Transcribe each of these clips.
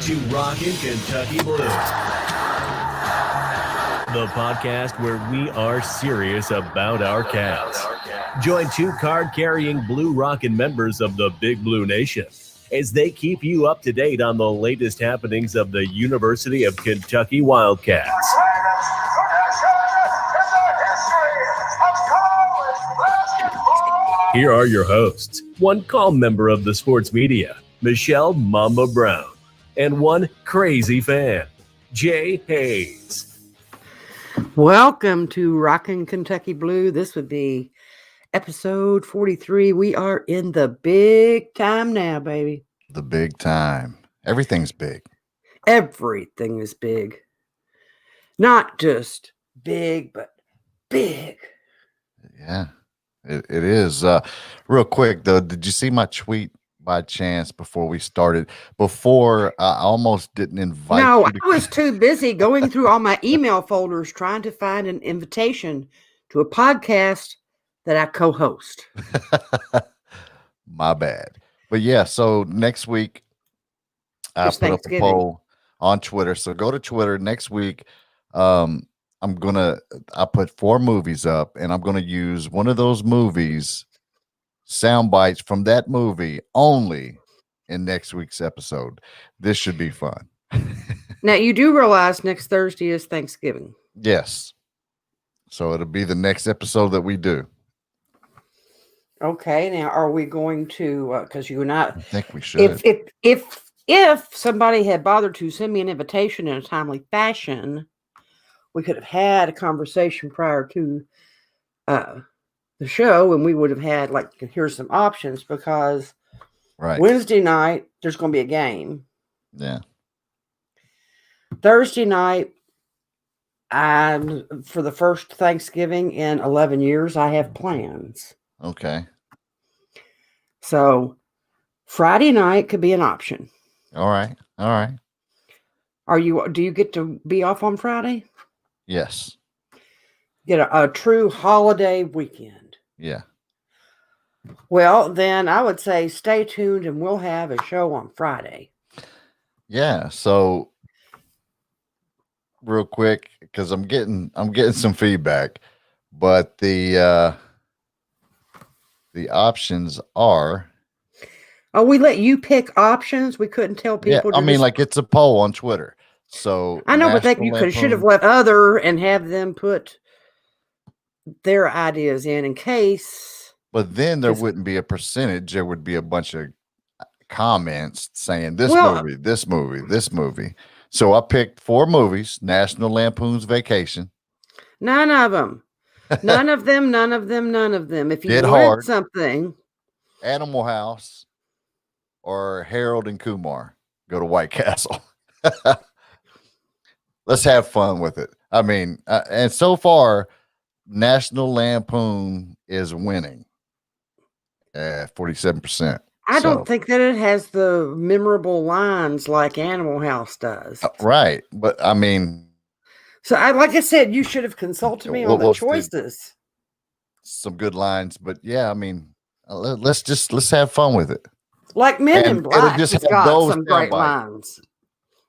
to Rockin' Kentucky Blue, the podcast where we are serious about our Cats. Join two card-carrying Blue Rockin' members of the Big Blue Nation as they keep you up to date on the latest happenings of the University of Kentucky Wildcats. Here are your hosts, one calm member of the sports media, Michelle Mamba Brown, and one crazy fan, Jay Hayes. Welcome to Rockin' Kentucky Blue. This would be episode 43. We are in the big time now, baby. The big time. Everything's big. Everything is big. Not just big, but big. Yeah, it is. Real quick, though, did you see my tweet by chance before we started? Before I almost didn't invite No, you to... I was too busy going through all my email folders trying to find an invitation to a podcast that I co-host. My bad. But yeah, so next week I put up a poll on Twitter. So go to Twitter next week. I put 4 movies up, and I'm gonna use one of those movies, sound bites from that movie only in next week's episode. This should be fun. Now, you do realize next Thursday is Thanksgiving. Yes. So it'll be the next episode that we do. Okay. Now, are we going to, because you and I think we should. If somebody had bothered to send me an invitation in a timely fashion, we could have had a conversation prior to the show, and we would have had, like, here's some options, because Wednesday night, there's going to be a game. Yeah. Thursday night, for the first Thanksgiving in 11 years, I have plans. Okay. So Friday night could be an option. All right. Do you get to be off on Friday? Yes. Get a true holiday weekend. Yeah. Well, then I would say stay tuned and we'll have a show on Friday. Yeah. So real quick, because I'm getting some feedback, but the options are. Oh, we let you pick options. We couldn't tell people. Yeah, I mean, like, it's a poll on Twitter. So I know, but you should have let other and have them put their ideas in case. But then there wouldn't be a percentage. There would be a bunch of comments saying this movie. So I picked 4 movies: National Lampoon's Vacation. None of them. None of them. If you want something, Animal House, or Harold and Kumar, go to White Castle. Let's have fun with it. I mean, and so far, National Lampoon is winning at 47%. I don't think that it has the memorable lines like Animal House does. Right. But I mean, so like I said, you should have consulted me on the choices. Some good lines, but yeah, I mean, let's have fun with it. Like Men in Black has got some great lines.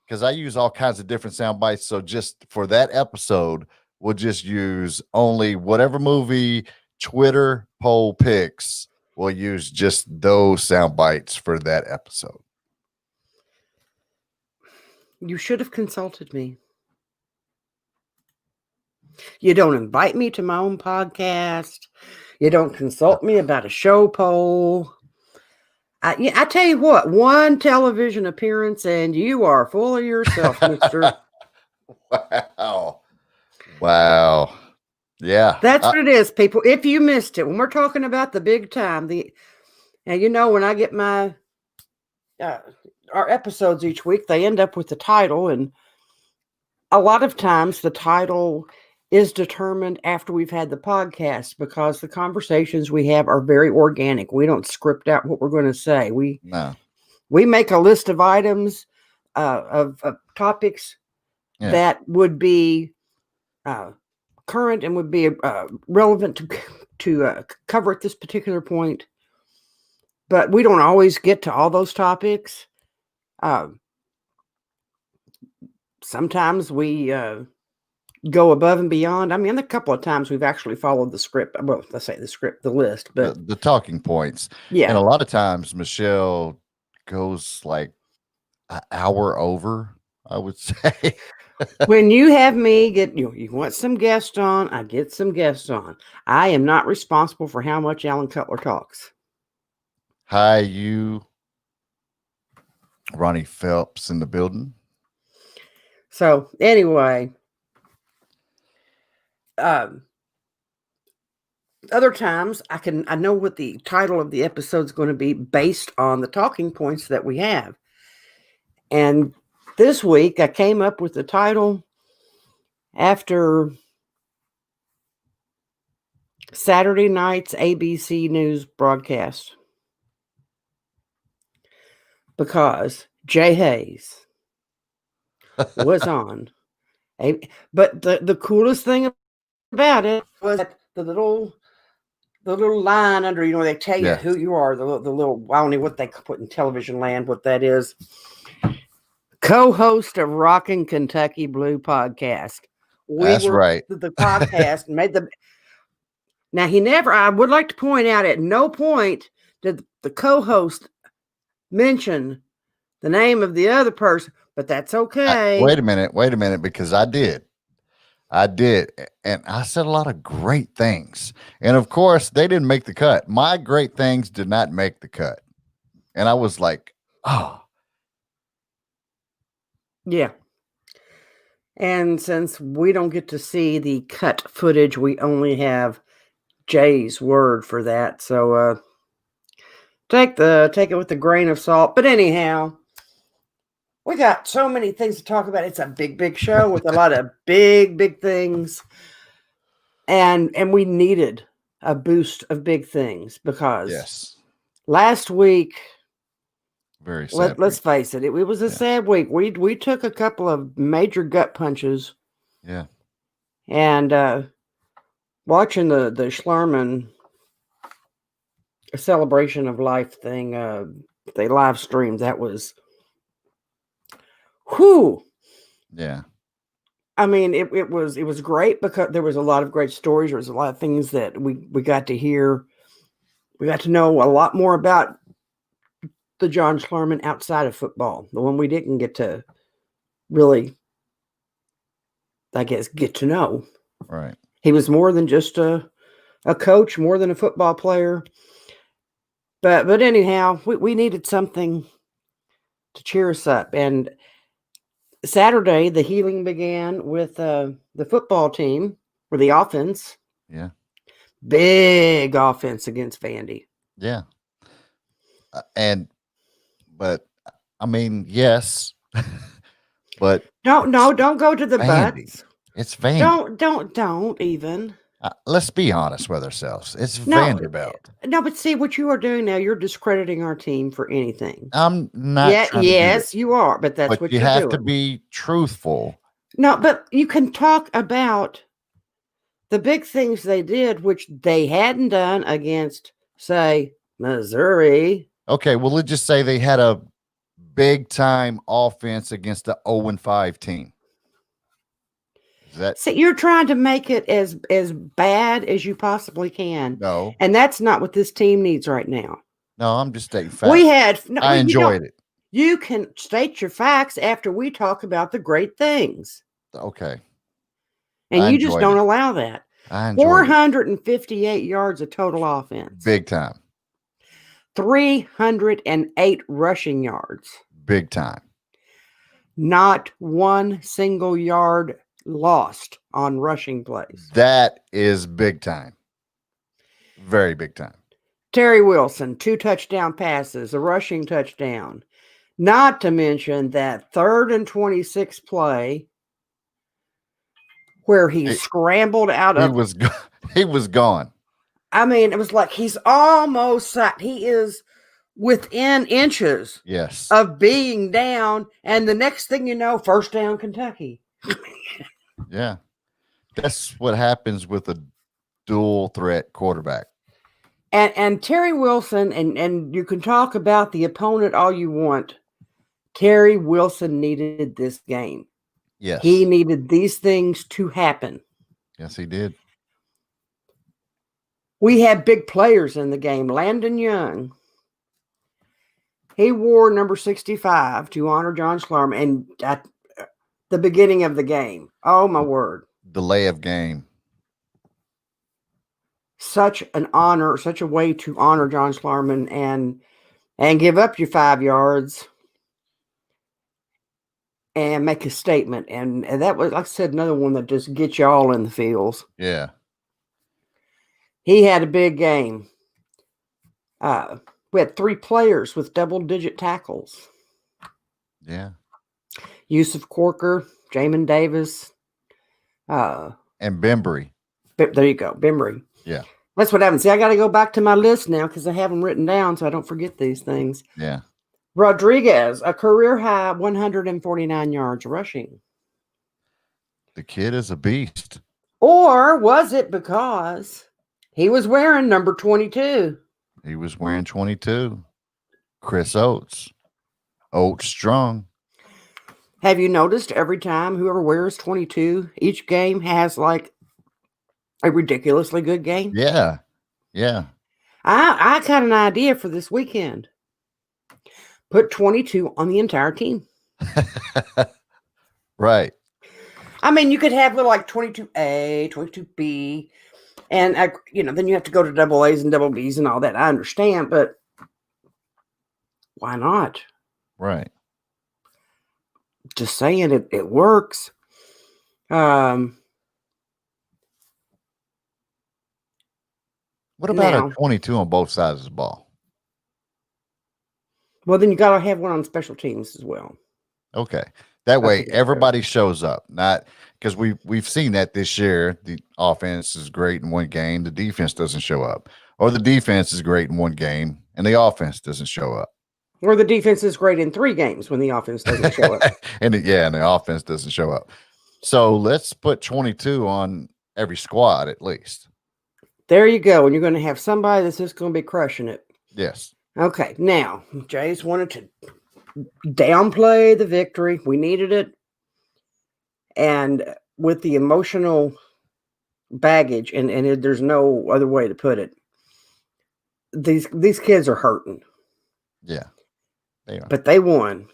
Because I use all kinds of different sound bites. So just for that episode, we'll just use only whatever movie Twitter poll picks. We'll use just those sound bites for that episode. You should have consulted me. You don't invite me to my own podcast. You don't consult me about a show poll. I tell you what, one television appearance and you are full of yourself, mister. Wow. Yeah. That's what it is, people. If you missed it, when we're talking about the big time, when I get my our episodes each week, they end up with the title, and a lot of times the title is determined after we've had the podcast, because the conversations we have are very organic. We don't script out what we're going to say. We make a list of items, of topics that would be current and would be relevant to cover at this particular point. But we don't always get to all those topics. sometimes we go above and beyond. I mean, a couple of times we've actually followed the script. Well, let's say the script, the list, but the talking points. yeah. And a lot of times Michelle goes like an hour over, I would say. When you have me you want some guests on, I get some guests on. I am not responsible for how much Alan Cutler talks. Hi, you, Ronnie Phelps in the building. So anyway, other times I know what the title of the episode is going to be based on the talking points that we have. And this week I came up with the title after Saturday night's ABC News broadcast, because Jay Hayes was on. But the coolest thing about it was that the little line under, they tell you who you are, the little, I don't know what they put in television land, what that is. Co-host of Rockin' Kentucky Blue podcast. That's right. The podcast made the. Now I would like to point out, at no point did the co-host mention the name of the other person, but that's okay. Wait a minute, because I did. And I said a lot of great things. And of course, they didn't make the cut. My great things did not make the cut. And I was like, oh. Yeah. And since we don't get to see the cut footage, we only have Jay's word for that. So take it with a grain of salt. But anyhow, we got so many things to talk about. It's a big show with a lot of big things. And we needed a boost of big things, because last week, very sad. Let's face it, it was a sad week. We took a couple of major gut punches. Yeah. And watching the Schlarman celebration of life thing, they live streamed, that was whew. Yeah. I mean, it was great, because there was a lot of great stories. There was a lot of things that we got to hear. We got to know a lot more about the John Schlarman outside of football, the one we didn't get to really, I guess, get to know. Right. He was more than just a coach, more than a football player. But anyhow, we needed something to cheer us up. And Saturday, the healing began with the football team, or the offense. Yeah. Big offense against Vandy. Yeah. But I mean, yes, but don't go to the Vandy. buts. It's Vandy. Don't even. Let's be honest with ourselves. It's Vanderbilt. No, but see what you are doing now. You're discrediting our team for anything. I'm not. Yes, you are. But that's what you you're have doing. to be truthful. No, but you can talk about the big things they did, which they hadn't done against, say, Missouri. Okay, well, let's just say they had a big time offense against the 0-5 team. See, you're trying to make it as bad as you possibly can. No. And that's not what this team needs right now. No, I'm just stating facts. I enjoyed it. You can state your facts after we talk about the great things. Okay. And you just don't allow that. I enjoyed 458 yards of total offense. Big time. 308 rushing yards. Big time. Not one single yard lost on rushing plays. That is big time. Very big time. Terry Wilson, 2 touchdown passes, a rushing touchdown. Not to mention that 3rd and 26 play where he scrambled out of. He was gone. I mean, it was like he's almost sacked. He is within inches of being down. And the next thing you know, first down Kentucky. Yeah. That's what happens with a dual threat quarterback. And Terry Wilson, and you can talk about the opponent all you want. Terry Wilson needed this game. Yes. He needed these things to happen. Yes, he did. We had big players in the game. Landon Young. He wore number 65 to honor John Schlarman and at the beginning of the game. Oh, my word. Delay of game. Such an honor, such a way to honor John Schlarman and give up your 5 yards and make a statement. And that was, like I said, another one that just gets you all in the feels. Yeah. He had a big game. We had 3 players with double-digit tackles. Yeah. Yusuf Corker, Jamin Davis. And Bembry. There you go, Bembry. Yeah. That's what happens. See, I got to go back to my list now because I have them written down so I don't forget these things. Yeah. Rodriguez, a career high 149 yards rushing. The kid is a beast. Or was it because he was wearing number 22? He was wearing 22. Chris Oates. Oates strong. Have you noticed every time whoever wears 22, each game has like a ridiculously good game? Yeah. Yeah. I got an idea for this weekend. Put 22 on the entire team. Right. I mean, you could have little like 22A, 22B, and then you have to go to double A's and double B's and all that. I understand, but why not? Right. Just saying, it works. What about a 22 on both sides of the ball? Well, then you got to have one on special teams as well. Okay. That way everybody shows up. Not because we've seen that this year. The offense is great in one game, the defense doesn't show up. Or the defense is great in one game and the offense doesn't show up. Or the defense is great in 3 games when the offense doesn't show up. and the offense doesn't show up. So let's put 22 on every squad at least. There you go. And you're going to have somebody that's just going to be crushing it. Yes. Okay. Now, Jays wanted to downplay the victory. We needed it. And with the emotional baggage, and there's no other way to put it, these kids are hurting. Yeah. They are. But they won.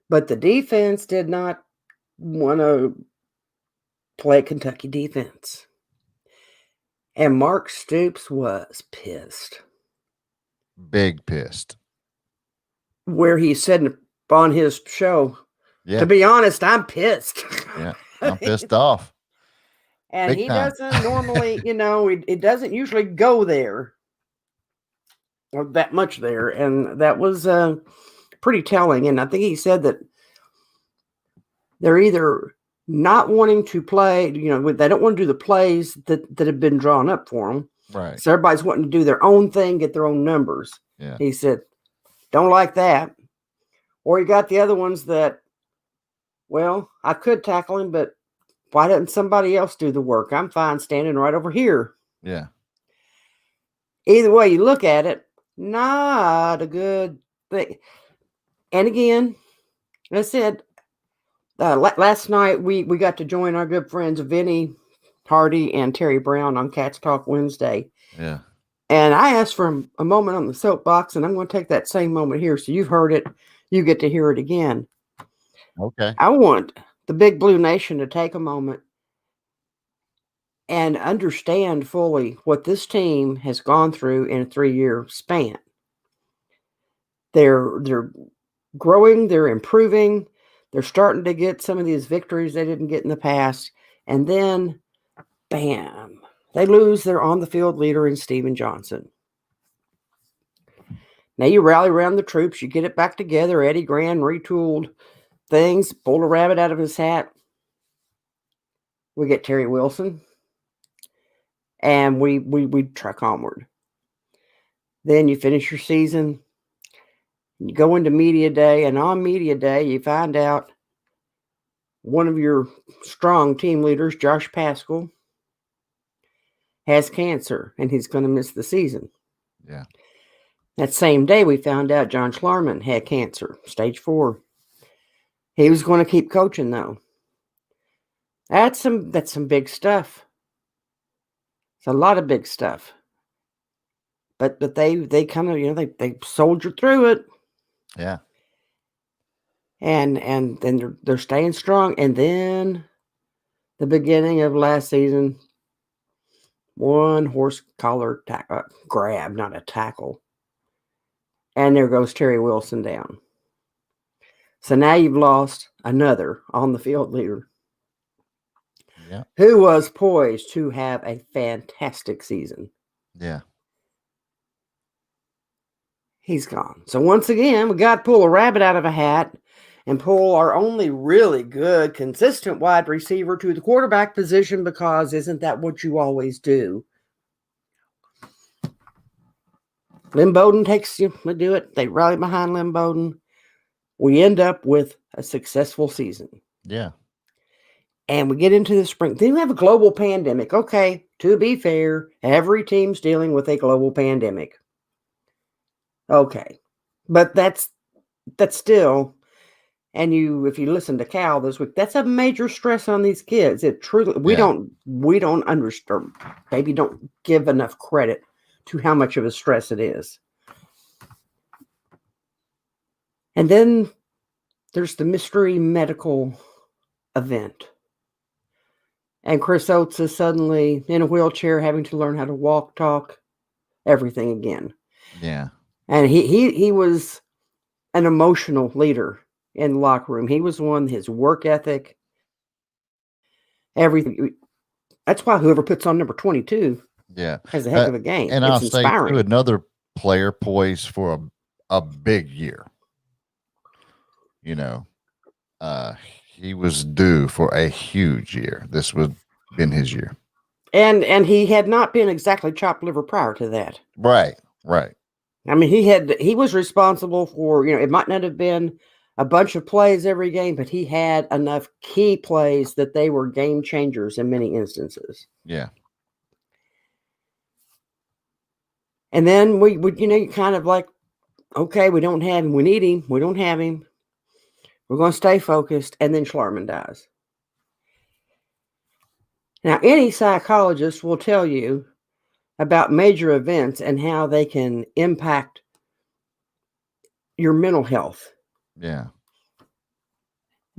But the defense did not want to play Kentucky defense. And Mark Stoops was pissed. Big pissed. Where he said on his show, yeah. To be honest, I'm pissed. Yeah, I'm pissed off. And Big he time. doesn't normally, it doesn't usually go there. Or that much there. And that was pretty telling. And I think he said that they're either not wanting to play, they don't want to do the plays that have been drawn up for them. Right. So everybody's wanting to do their own thing, get their own numbers. Yeah. He said, don't like that. Or you got the other ones that, well, I could tackle him, but why doesn't somebody else do the work? I'm fine standing right over here. Yeah. Either way you look at it, not a good thing. And again, I said, last night we got to join our good friends Vinny Hardy and Terry Brown on Cats Talk Wednesday. Yeah. And I asked for a moment on the soapbox, and I'm going to take that same moment here. So you've heard it. You get to hear it again. Okay. I want the Big Blue Nation to take a moment and understand fully what this team has gone through in a 3-year span. They're growing. They're improving. They're starting to get some of these victories they didn't get in the past. And then, bam, they lose their on-the-field leader in Steven Johnson. Now you rally around the troops. You get it back together. Eddie Grand retooled things, pulled a rabbit out of his hat. We get Terry Wilson. And we truck onward. Then you finish your season. You go into media day. And on media day, you find out one of your strong team leaders, Josh Paschal, has cancer, and he's going to miss the season. Yeah. That same day, we found out John Schlarman had cancer, stage 4. He was going to keep coaching, though. That's some big stuff. It's a lot of big stuff. But they kind of, they soldier through it. Yeah. And then they're staying strong. And then the beginning of last season, one horse collar grab, not a tackle. And there goes Terry Wilson down. So now you've lost another on the field leader. Yeah. Who was poised to have a fantastic season. Yeah. He's gone. So once again, we got to pull a rabbit out of a hat and pull our only really good, consistent wide receiver to the quarterback position, because isn't that what you always do? Lynn Bowden takes you to do it. They rally behind Lynn Bowden. We end up with a successful season. Yeah. And we get into the spring. Then we have a global pandemic. Okay, to be fair, every team's dealing with a global pandemic. Okay. But that's still, and if you listen to Cal this week, that's a major stress on these kids. It truly, we don't understand, maybe don't give enough credit to how much of a stress it is. And then there's the mystery medical event. And Chris Oates is suddenly in a wheelchair, having to learn how to walk, talk, everything again. Yeah. And he was an emotional leader in the locker room. He was one, his work ethic, everything. That's why whoever puts on number 22 has a heck of a game. And it's I'll inspiring. say, too, another player poised for a big year. He was due for a huge year. This would been his year. And he had not been exactly chopped liver prior to that. Right. I mean, he was responsible for, it might not have been a bunch of plays every game, but he had enough key plays that they were game changers in many instances. Yeah. And then we kind of like, okay, we don't have him. We need him. We don't have him. We're going to stay focused. And then Schlarman dies. Now, any psychologist will tell you about major events and how they can impact your mental health. Yeah.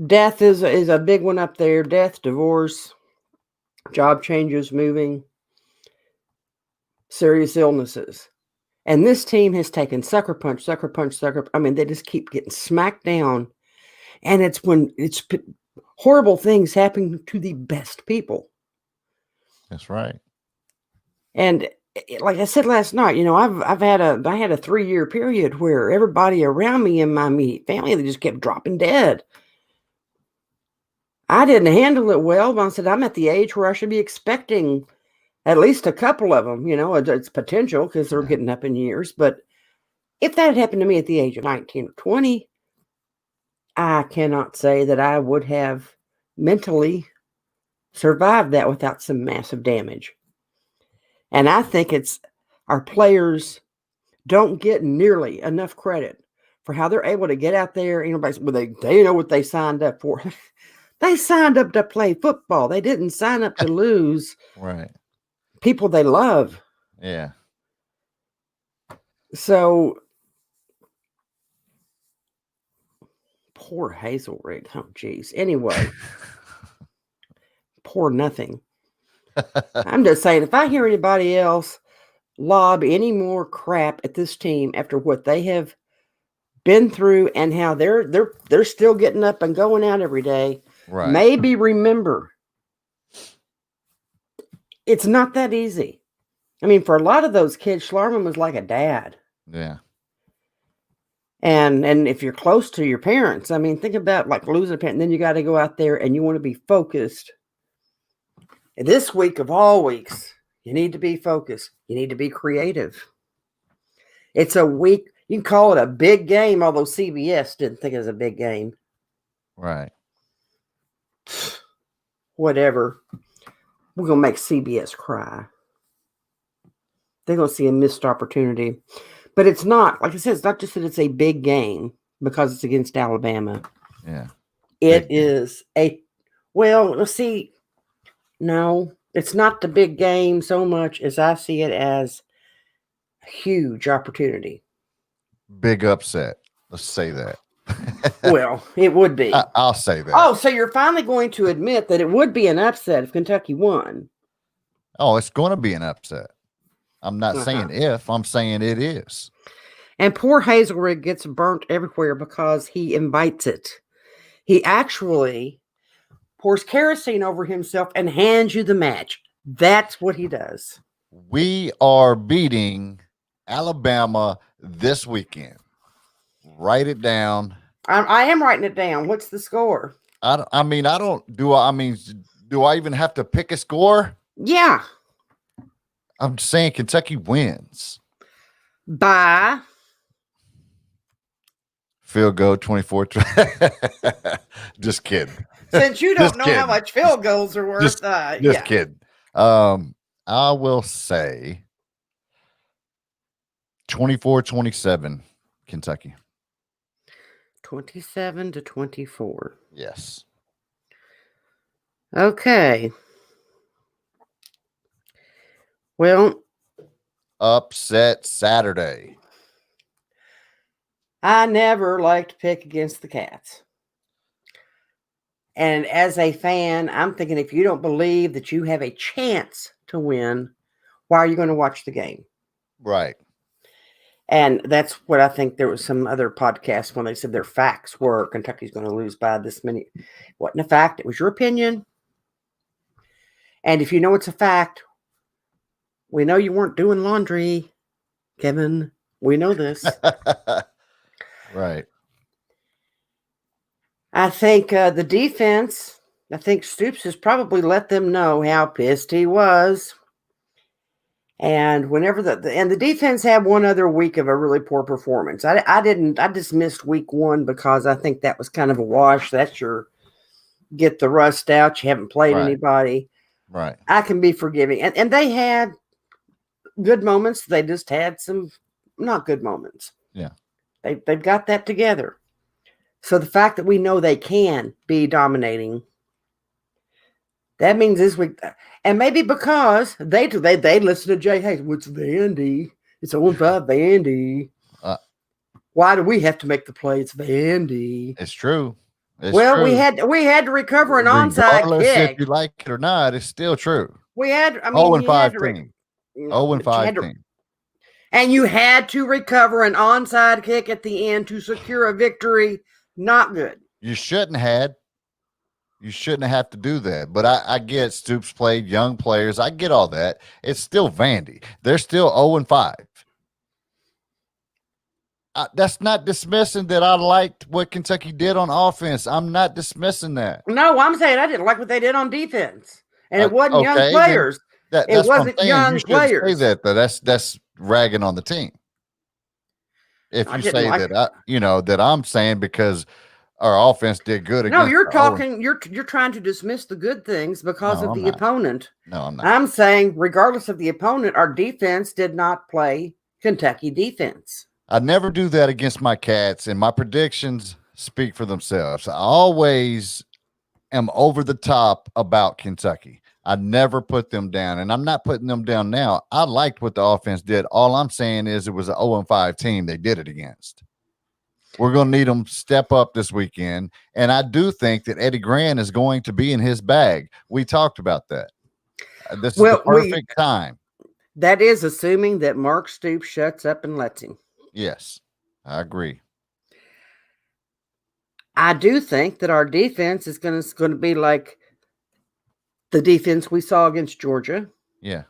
Death is a big one up there. Death, divorce, job changes, moving, serious illnesses. And this team has taken sucker punch. I mean, they just keep getting smacked down. And it's when it's horrible things happen to the best people. That's right. And like I said last night, I had a 3-year period where everybody around me in my immediate family, they just kept dropping dead. I didn't handle it well, but I said, I'm at the age where I should be expecting at least a couple of them, it's potential because they're getting up in years. But if that had happened to me at the age of 19 or 20, I cannot say that I would have mentally survived that without some massive damage. And I think it's our players don't get nearly enough credit for how they're able to get out there. They know what they signed up for. They signed up to play football. They didn't sign up to lose Right. people they love. Yeah. So poor Hazelrig. Oh, geez. Anyway, poor nothing. I'm just saying, if I hear anybody else lob any more crap at this team after what they have been through and how they're still getting up and going out every day, right. Maybe remember, it's not that easy. I mean, for a lot of those kids, Schlarman was like a dad. Yeah. And if you're close to your parents, I mean, think about like losing a parent, and then you got to go out there and you want to be focused. And this week of all weeks, you need to be focused. You need to be creative. It's a week. You can call it a big game, although CBS didn't think it was a big game. Right. Whatever. We're going to make CBS cry. They're going to see a missed opportunity. But it's not, like I said, it's not just that it's a big game because it's against Alabama. Yeah. It is let's see. No, it's not the big game so much as I see it as a huge opportunity. Big upset. Let's say that. Well, it would be. I'll say that. Oh, so you're finally going to admit that it would be an upset if Kentucky won. Oh, it's going to be an upset. I'm not saying if, I'm saying it is. And poor Hazelrig gets burnt everywhere because he invites it. He actually pours kerosene over himself and hands you the match. That's what he does. We are beating Alabama this weekend. Write it down. I am writing it down. What's the score? Do I even have to pick a score? Yeah. I'm saying Kentucky wins. By field goal 24. Just kidding. Since you don't know how much field goals are worth. Just kidding. I will say 24-27 Kentucky. 27-24. Yes. Okay. Well, upset Saturday. I never like to pick against the Cats. And as a fan, I'm thinking if you don't believe that you have a chance to win, why are you going to watch the game? Right. And that's what I think there was some other podcasts when they said their facts were Kentucky's going to lose by this many. It wasn't a fact. It was your opinion. And if you know it's a fact, we know you weren't doing laundry, Kevin. We know this. Right. I think the defense, I think Stoops has probably let them know how pissed he was. And whenever the defense had one other week of a really poor performance. I dismissed week one because I think that was kind of a wash. That's your get the rust out. You haven't played anybody. Right. I can be forgiving. And they had good moments. They just had some not good moments. Yeah. They've got that together. So the fact that we know they can be dominating, that means this week, and maybe because they listen to Jay Hayes. What's Vandy? It's 0-5 Vandy. Why do we have to make the play? It's Vandy. It's true. True. we had to recover an onside kick. If you like it or not, it's still true. We had. I mean, 0-5 team. 0-5 team. And you had to recover an onside kick at the end to secure a victory. Not good. You shouldn't have to do that. But I get Stoops played young players. I get all that. It's still Vandy. They're still 0-5. That's not dismissing that I liked what Kentucky did on offense. I'm not dismissing that. No, I'm saying I didn't like what they did on defense. And it wasn't young players. It wasn't young players. Say that, though. That's ragging on the team. If you say that, that I'm saying because our offense did good. No, you're talking. You're trying to dismiss the good things because of the opponent. No, I'm not. I'm saying, regardless of the opponent, our defense did not play Kentucky defense. I never do that against my Cats, and my predictions speak for themselves. I always am over the top about Kentucky. I never put them down, and I'm not putting them down now. I liked what the offense did. All I'm saying is it was an 0-5 team they did it against. We're going to need them step up this weekend, and I do think that Eddie Grant is going to be in his bag. We talked about that. This is the perfect time. That is assuming that Mark Stoops shuts up and lets him. Yes, I agree. I do think that our defense is going to be like the defense we saw against Georgia. Yeah.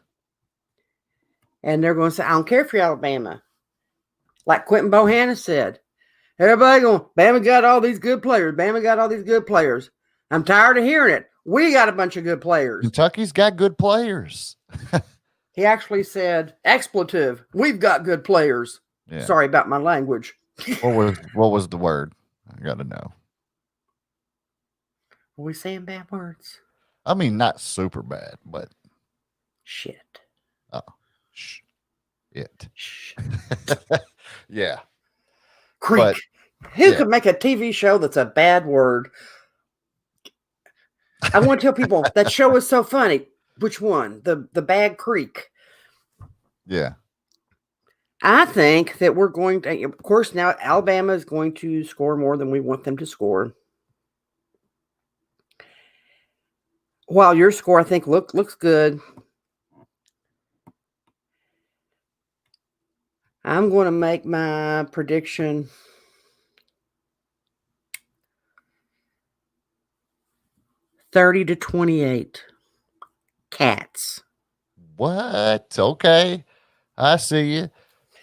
And they're going to say, I don't care for Alabama. Like Quentin Bohanna said, everybody going, Bama got all these good players. Bama got all these good players. I'm tired of hearing it. We got a bunch of good players. Kentucky's got good players. He actually said, expletive, we've got good players. Yeah. Sorry about my language. What was the word? I got to know. Are we saying bad words? I mean, not super bad, but shit. Oh, it. Yeah. Creek. Who could make a TV show that's a bad word? I want to tell people that show was so funny. Which one? The Bag Creek. Yeah. I think that we're going to, of course, now Alabama is going to score more than we want them to score. While your score, I think, looks good. I'm going to make my prediction 30-28. Cats. What? Okay. I see you.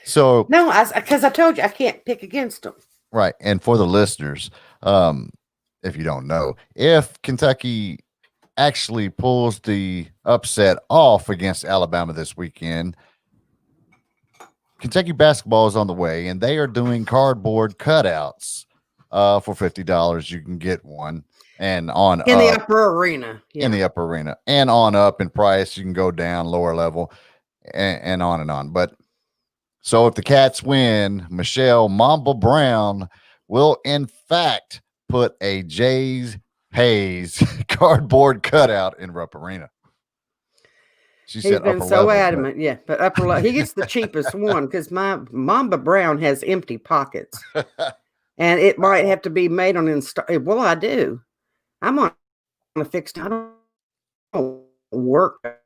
So No, because I told you I can't pick against them. right. And for the listeners, if you don't know, if Kentucky actually pulls the upset off against Alabama this weekend, Kentucky basketball is on the way, and they are doing cardboard cutouts for $50. You can get one, and on In the up upper arena. in the upper arena, and on up in price. You can go down lower level, and on and on. But so if the Cats win, Michelle Mamba Brown will in fact put a Jay's Hayes cardboard cutout in Rupp Arena. She He's said been upper so level, adamant, yeah. But upper level, he gets the cheapest one because my Mamba Brown has empty pockets, and it might have to be made on install. Well, I do. I'm on a fixed. I don't work.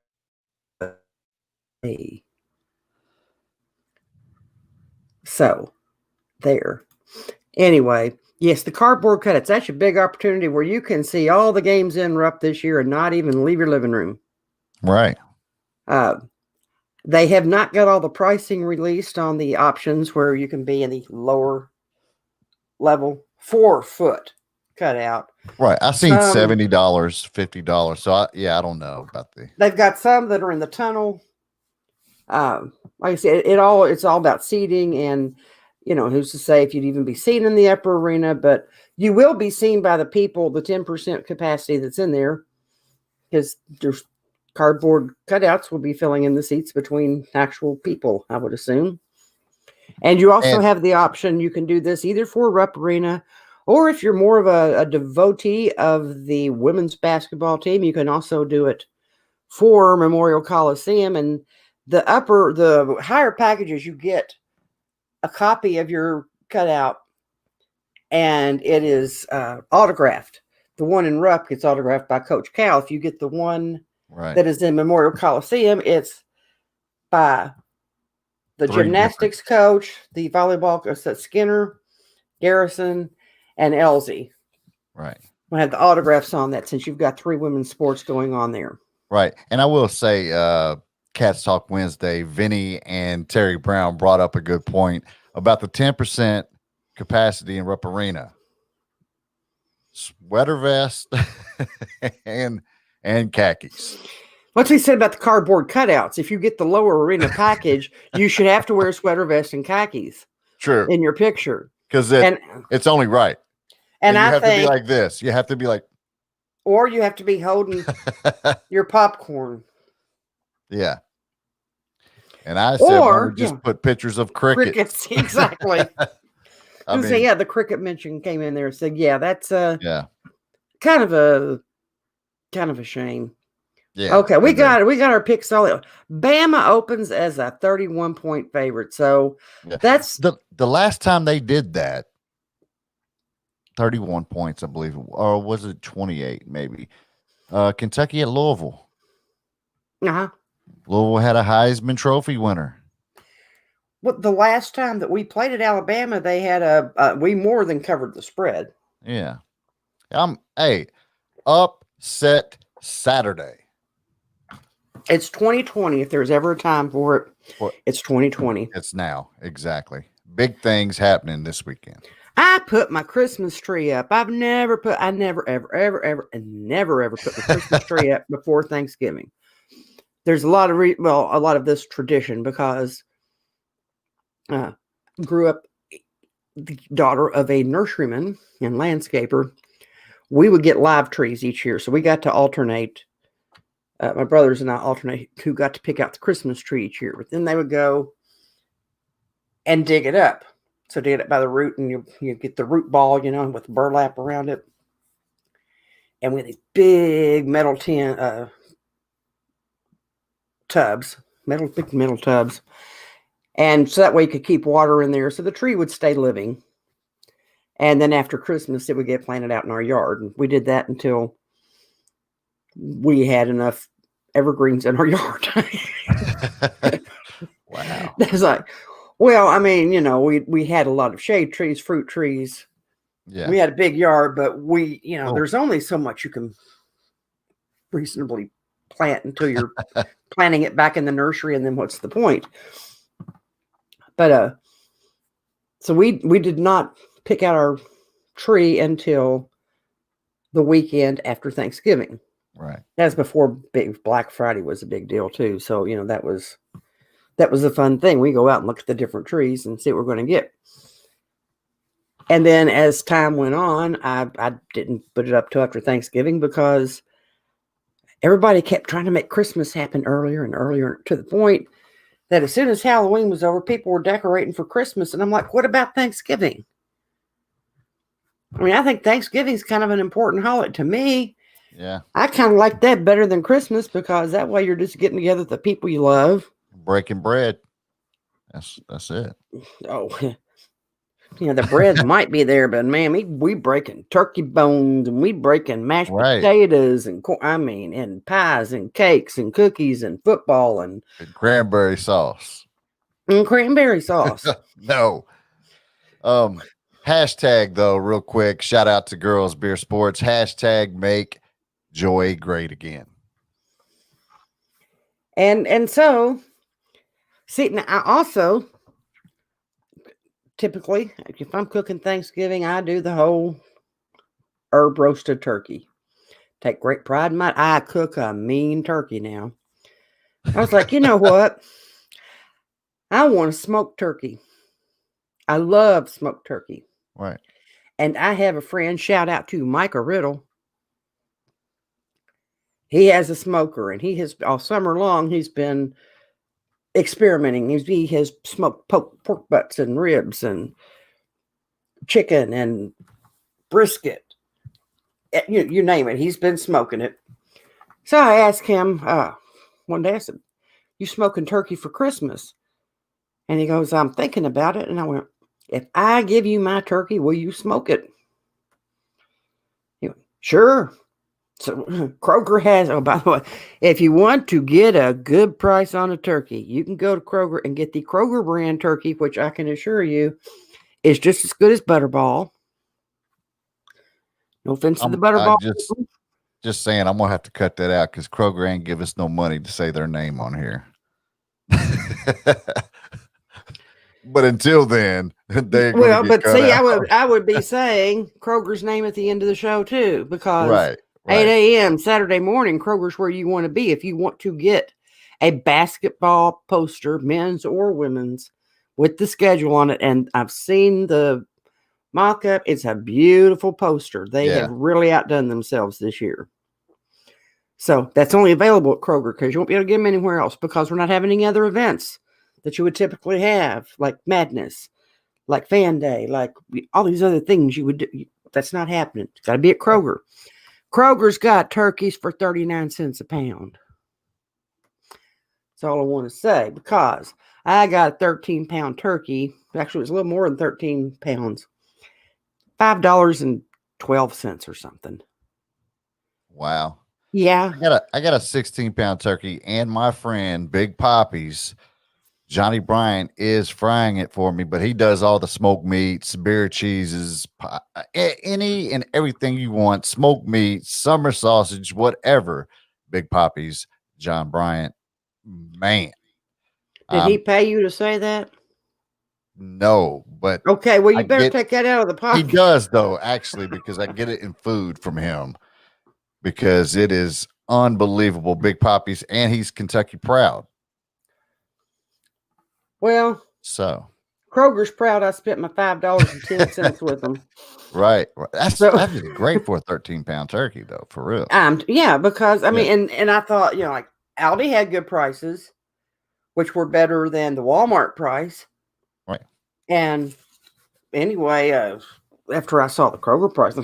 So there. Anyway, yes, the cardboard cut. It's actually a big opportunity where you can see all the games in Rupp this year and not even leave your living room. Right. They have not got all the pricing released on the options where you can be in the lower level 4-foot cutout. Right. I seen $70, $50. So I don't know about They've got some that are in the tunnel. Like I said, it's all about seating, and who's to say if you'd even be seen in the upper arena, but you will be seen by the people, the 10% capacity that's in there, because there's cardboard cutouts will be filling in the seats between actual people, I would assume. And you also have the option, you can do this either for Rupp Arena, or if you're more of a devotee of the women's basketball team, you can also do it for Memorial Coliseum. And the higher packages, you get a copy of your cutout, and it is autographed. The one in Rupp gets autographed by Coach Cal. If you get the one that is in Memorial Coliseum, it's by the gymnastics coach, the volleyball coach, Skinner, Garrison, and Elsie. Right. We'll have the autographs on that since you've got 3 women's sports going on there. Right. And I will say, Cats Talk Wednesday, Vinny and Terry Brown brought up a good point about the 10% capacity in Rupp Arena. Sweater vest and khakis. What's he said about the cardboard cutouts? If you get the lower arena package, you should have to wear a sweater vest and khakis. True. In your picture. Because it's only right. And you have to be like this. You have to be like. Or you have to be holding your popcorn. Yeah. And I said, just put pictures of crickets. Exactly. The cricket mention came in there and said, yeah, that's kind of a shame. Yeah. Okay, we got our pick solid. Bama opens as a 31-point favorite. So that's the last time they did that. 31 points, I believe, or was it 28? Maybe. Kentucky at Louisville. Louisville had a Heisman Trophy winner. Well, the last time that we played at Alabama, they had we more than covered the spread. Yeah. Upset Saturday. It's 2020. If there's ever a time for it, it's 2020. It's now. Exactly. Big things happening this weekend. I put my Christmas tree up. I never ever put the Christmas tree up before Thanksgiving. There's a lot of this tradition because grew up the daughter of a nurseryman and landscaper. We would get live trees each year. So we got to alternate. My brothers and I alternate who got to pick out the Christmas tree each year. But then they would go and dig it up. So dig it up by the root, and you get the root ball, with burlap around it. and we had these big metal tubs, big metal tubs. And so that way you could keep water in there so the tree would stay living. And then after Christmas, it would get planted out in our yard. And we did that until we had enough evergreens in our yard. Wow. It's like, well, I mean, we had a lot of shade trees, fruit trees. Yeah. We had a big yard, but there's only so much you can reasonably plant until you're planting it back in the nursery. And then what's the point? But so we did not pick out our tree until the weekend after Thanksgiving. Right. That's before Big Black Friday was a big deal too. So that was a fun thing. We go out and look at the different trees and see what we're going to get. And then as time went on, I didn't put it up till after Thanksgiving because everybody kept trying to make Christmas happen earlier and earlier, to the point that as soon as Halloween was over, people were decorating for Christmas. And I'm like, what about Thanksgiving? I mean, I think Thanksgiving is kind of an important holiday to me. Yeah. I kind of like that better than Christmas because that way you're just getting together with the people you love. Breaking bread. That's it. Oh, the bread might be there, but man, we breaking turkey bones and we breaking mashed potatoes and and pies and cakes and cookies and football and cranberry sauce. And cranberry sauce. No. Hashtag though, real quick. Shout out to Girls Beer Sports. Hashtag make joy great again. And so, see, now I also typically, if I'm cooking Thanksgiving, I do the whole herb roasted turkey. Take great pride in I cook a mean turkey now. I was like, you know what? I want a smoked turkey. I love smoked turkey. Right. And I have a friend, shout out to Micah Riddle. He has a smoker, and he has all summer long, he's been experimenting. He has smoked pork butts and ribs and chicken and brisket. You name it. He's been smoking it. So I asked him one day, I said, you smoking turkey for Christmas? And he goes, I'm thinking about it. And I went, if I give you my turkey, will you smoke it? He went, sure. So Kroger has, by the way, if you want to get a good price on a turkey, you can go to Kroger and get the Kroger brand turkey, which I can assure you is just as good as Butterball. No offense to the Butterball. Just saying, I'm going to have to cut that out because Kroger ain't give us no money to say their name on here. But until then, I would be saying Kroger's name at the end of the show too, because right. 8 a.m. Saturday morning, Kroger's where you want to be if you want to get a basketball poster, men's or women's, with the schedule on it. And I've seen the mock-up. It's a beautiful poster. They have really outdone themselves this year. So that's only available at Kroger because you won't be able to get them anywhere else because we're not having any other events that you would typically have, like Madness, like Fan Day, like all these other things you would do. That's not happening. It's got to be at Kroger. Kroger's got turkeys for 39 cents a pound. That's all I want to say, because I got a 13-pound turkey. Actually, it was a little more than 13 pounds. $5.12 or something. Wow. Yeah. I got a 16-pound turkey, and my friend Big Poppy's Johnny Bryant is frying it for me, but he does all the smoked meats, beer cheeses, any and everything you want, smoked meat, summer sausage, whatever. Big Poppy's John Bryant, man. Did he pay you to say that? No, but okay. Well, you better take that out of the pocket. He does, though, actually, because I get it in food from him because it is unbelievable. Big Poppy's, and he's Kentucky proud. Well, so Kroger's proud I spent my $5.10 with them. Right. That is great for a 13-pound turkey, though, for real. Yeah, because I mean, and I thought, like Aldi had good prices, which were better than the Walmart price. Right. And anyway, after I saw the Kroger price,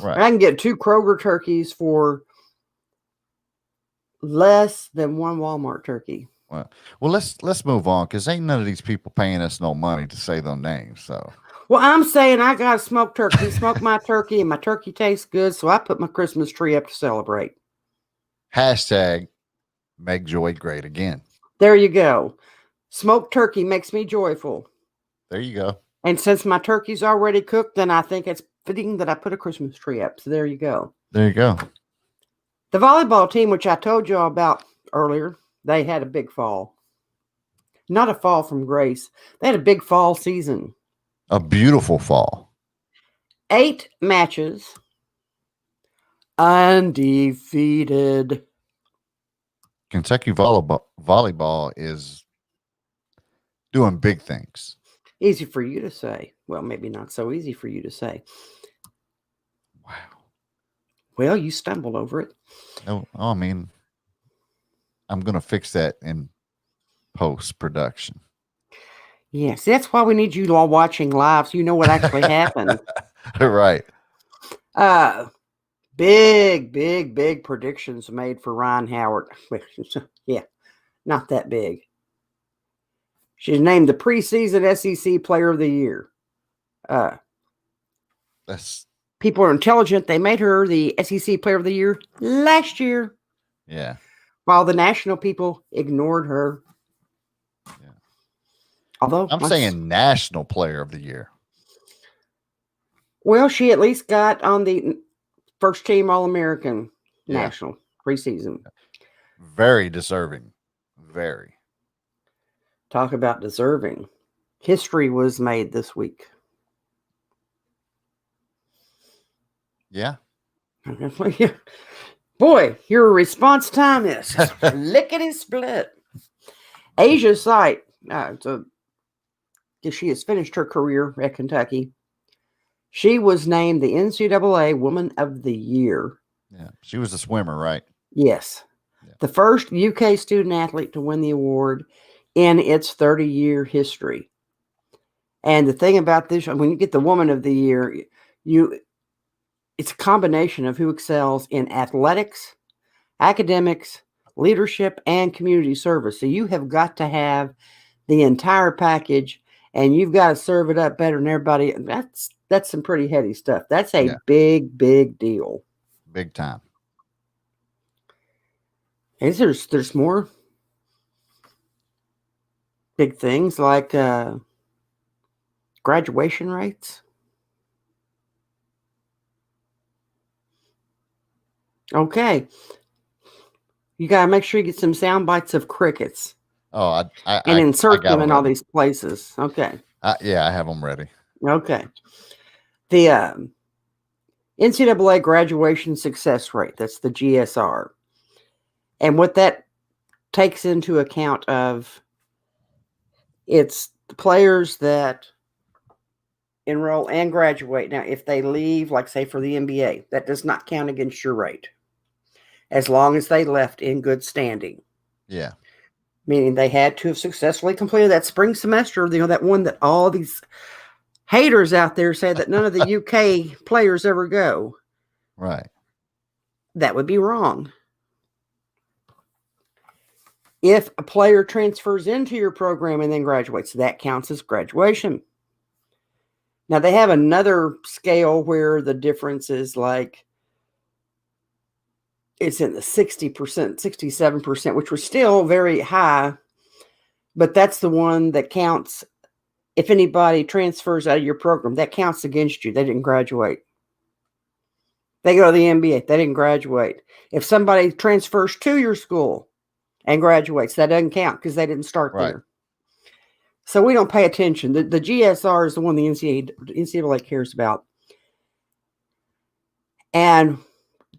Right. I can get 2 Kroger turkeys for less than 1 Walmart turkey. Well, let's move on because ain't none of these people paying us no money to say their names. So, well, I'm saying I got a smoked turkey. Smoke my turkey, and my turkey tastes good, so I put my Christmas tree up to celebrate. hashtag make joy great again. There you go. Smoked turkey makes me joyful. There you go. And since my turkey's already cooked, then I think it's fitting that I put a Christmas tree up. So there you go. There you go. The volleyball team, which I told you all about earlier, they had a big fall. Not a fall from grace. They had a big fall season. A beautiful fall. 8 matches. Undefeated. Kentucky volleyball is doing big things. Easy for you to say. Well, maybe not so easy for you to say. Wow. Well, you stumbled over it. No, I mean, I'm going to fix that in post-production. Yes, that's why we need you all watching live so you know what actually happened. Right. Big predictions made for Ryan Howard. Yeah, not that big. She's named the preseason SEC Player of the Year. That's People are intelligent. They made her the SEC Player of the Year last year. Yeah. While the national people ignored her. Yeah. Although I'm saying National Player of the Year. Well, she at least got on the first team All-American national preseason. Very deserving. Very. Talk about deserving. History was made this week. Yeah. Boy, your response time is lickety split. Asia Sight, so she has finished her career at Kentucky. She was named the NCAA Woman of the Year. Yeah. She was a swimmer, right? Yes. Yeah. The first UK student athlete to win the award in its 30-year history. And the thing about this, when you get the Woman of the Year, it's a combination of who excels in athletics, academics, leadership, and community service. So you have got to have the entire package, and you've got to serve it up better than everybody. That's some pretty heady stuff. That's a big deal. Big time. There's more big things like graduation rates. Okay. You got to make sure you get some sound bites of crickets. Oh, and insert them in all these places. Okay. Yeah, I have them ready. Okay. The NCAA graduation success rate, that's the GSR. And what that takes into account of, it's the players that enroll and graduate. Now, if they leave, like say for the NBA, that does not count against your rate. As long as they left in good standing. Yeah. Meaning they had to have successfully completed that spring semester, that one that all these haters out there say that none of the UK players ever go. Right. That would be wrong. If a player transfers into your program and then graduates, that counts as graduation. Now, they have another scale where the difference is like, it's in the 60%, 67%, which was still very high, but that's the one that counts. If anybody transfers out of your program, that counts against you. They didn't graduate. They go to the NBA. They didn't graduate. If somebody transfers to your school and graduates, that doesn't count because they didn't start there. So we don't pay attention. The GSR is the one the NCAA cares about. And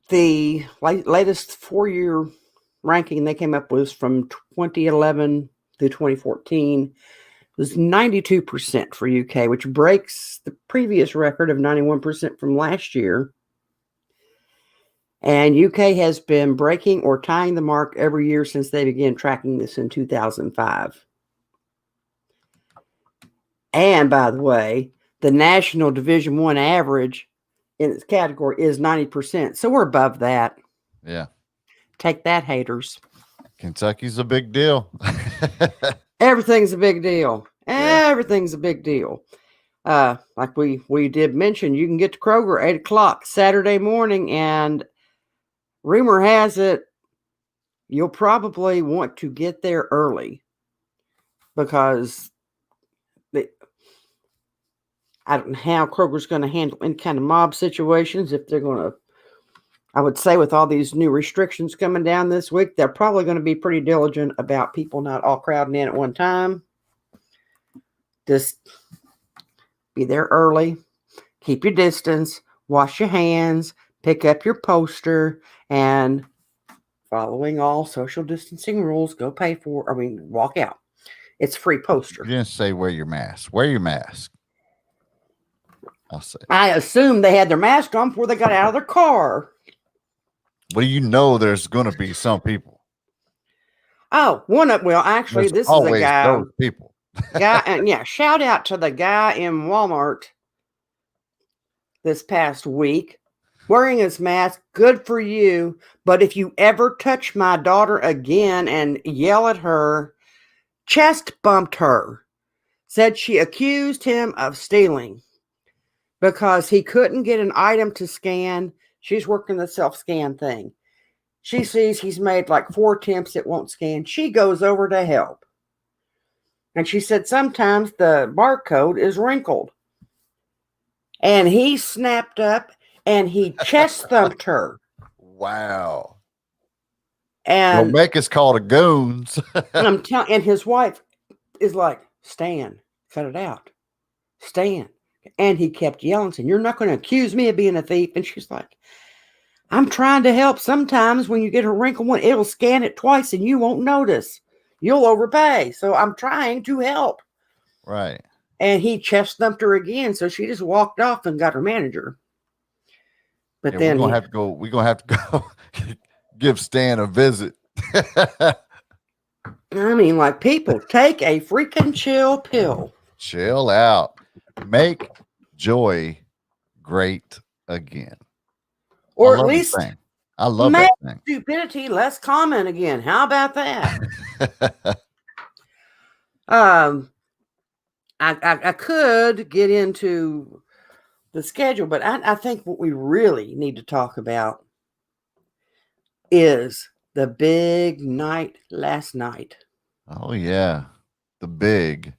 the latest 4-year ranking they came up with from 2011 through 2014 was 92% for UK, which breaks the previous record of 91% from last year. And UK has been breaking or tying the mark every year since they began tracking this in 2005. And by the way, the national Division I average in its category is 90%. So we're above that. Yeah. Take that, haters. Kentucky's a big deal. Everything's a big deal. Yeah. Everything's a big deal. Like we did mention, you can get to Kroger 8 o'clock Saturday morning, and rumor has it you'll probably want to get there early because I don't know how Kroger's going to handle any kind of mob situations. If they're going to, I would say with all these new restrictions coming down this week, they're probably going to be pretty diligent about people not all crowding in at one time. Just be there early, keep your distance, wash your hands, pick up your poster, and following all social distancing rules, walk out. It's free poster. You didn't say wear your mask. Wear your mask. I'll say. I assume they had their mask on before they got out of their car. Well, you know there's going to be some people. Oh, actually, There's this is a always guy. those people. And yeah, shout out to the guy in Walmart this past week wearing his mask. Good for you. But if you ever touch my daughter again and yell at her, chest bumped her. Said she accused him of stealing because he couldn't get an item to scan. She's working the self-scan thing. She sees he's made like 4 attempts. It won't scan. She goes over to help. And she said sometimes the barcode is wrinkled. And he snapped up and he chest thumped her. Wow. And don't make us call the goons. and his wife is like, Stan, cut it out. Stan. And he kept yelling, saying, you're not going to accuse me of being a thief. And she's like, I'm trying to help. Sometimes when you get a wrinkled one, it'll scan it twice and you won't notice. You'll overpay. So I'm trying to help. Right. And he chest thumped her again. So she just walked off and got her manager. But then we're gonna have to go give Stan a visit. I mean, like, people take a freaking chill pill. Chill out. Make joy great again. Or at least I love that thing. Stupidity less common again. How about that? I could get into the schedule, but I think what we really need to talk about is the big night last night. Oh, yeah. The big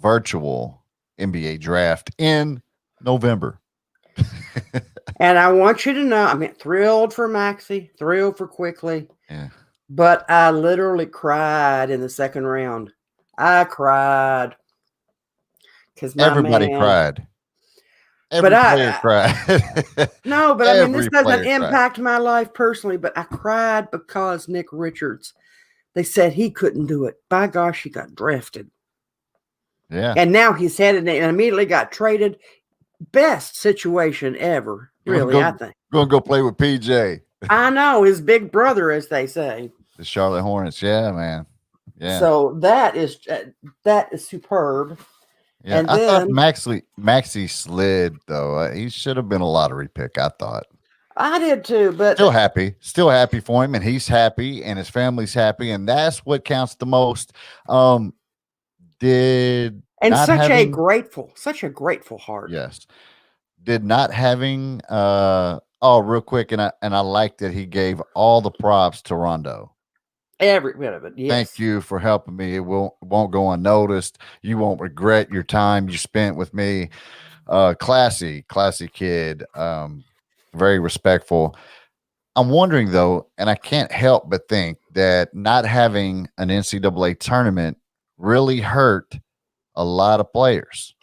virtual NBA draft in November. And I want you to know, I mean, thrilled for Maxie, thrilled for Quickly. Yeah. But I literally cried in the second round. I cried. Because everybody cried. Every player cried. No, but I mean, this doesn't impact my life personally, but I cried because Nick Richards, they said he couldn't do it. By gosh, he got drafted. Yeah. And now he's headed and immediately got traded. Best situation ever, really, I think. Going to go play with PJ. I know, his big brother, as they say. The Charlotte Hornets. Yeah, man. Yeah. So that is superb. Yeah, and I thought Maxie slid, though. He should have been a lottery pick, I thought. I did too, but still happy for him, and he's happy, and his family's happy, and that's what counts the most. Such a grateful heart. Yes. Did not having real quick, and I like that he gave all the props to Rondo. Every bit of it. Yes. Thank you for helping me. It won't go unnoticed. You won't regret your time you spent with me. Classy kid. Very respectful. I'm wondering though, and I can't help but think that not having an NCAA tournament really hurt a lot of players.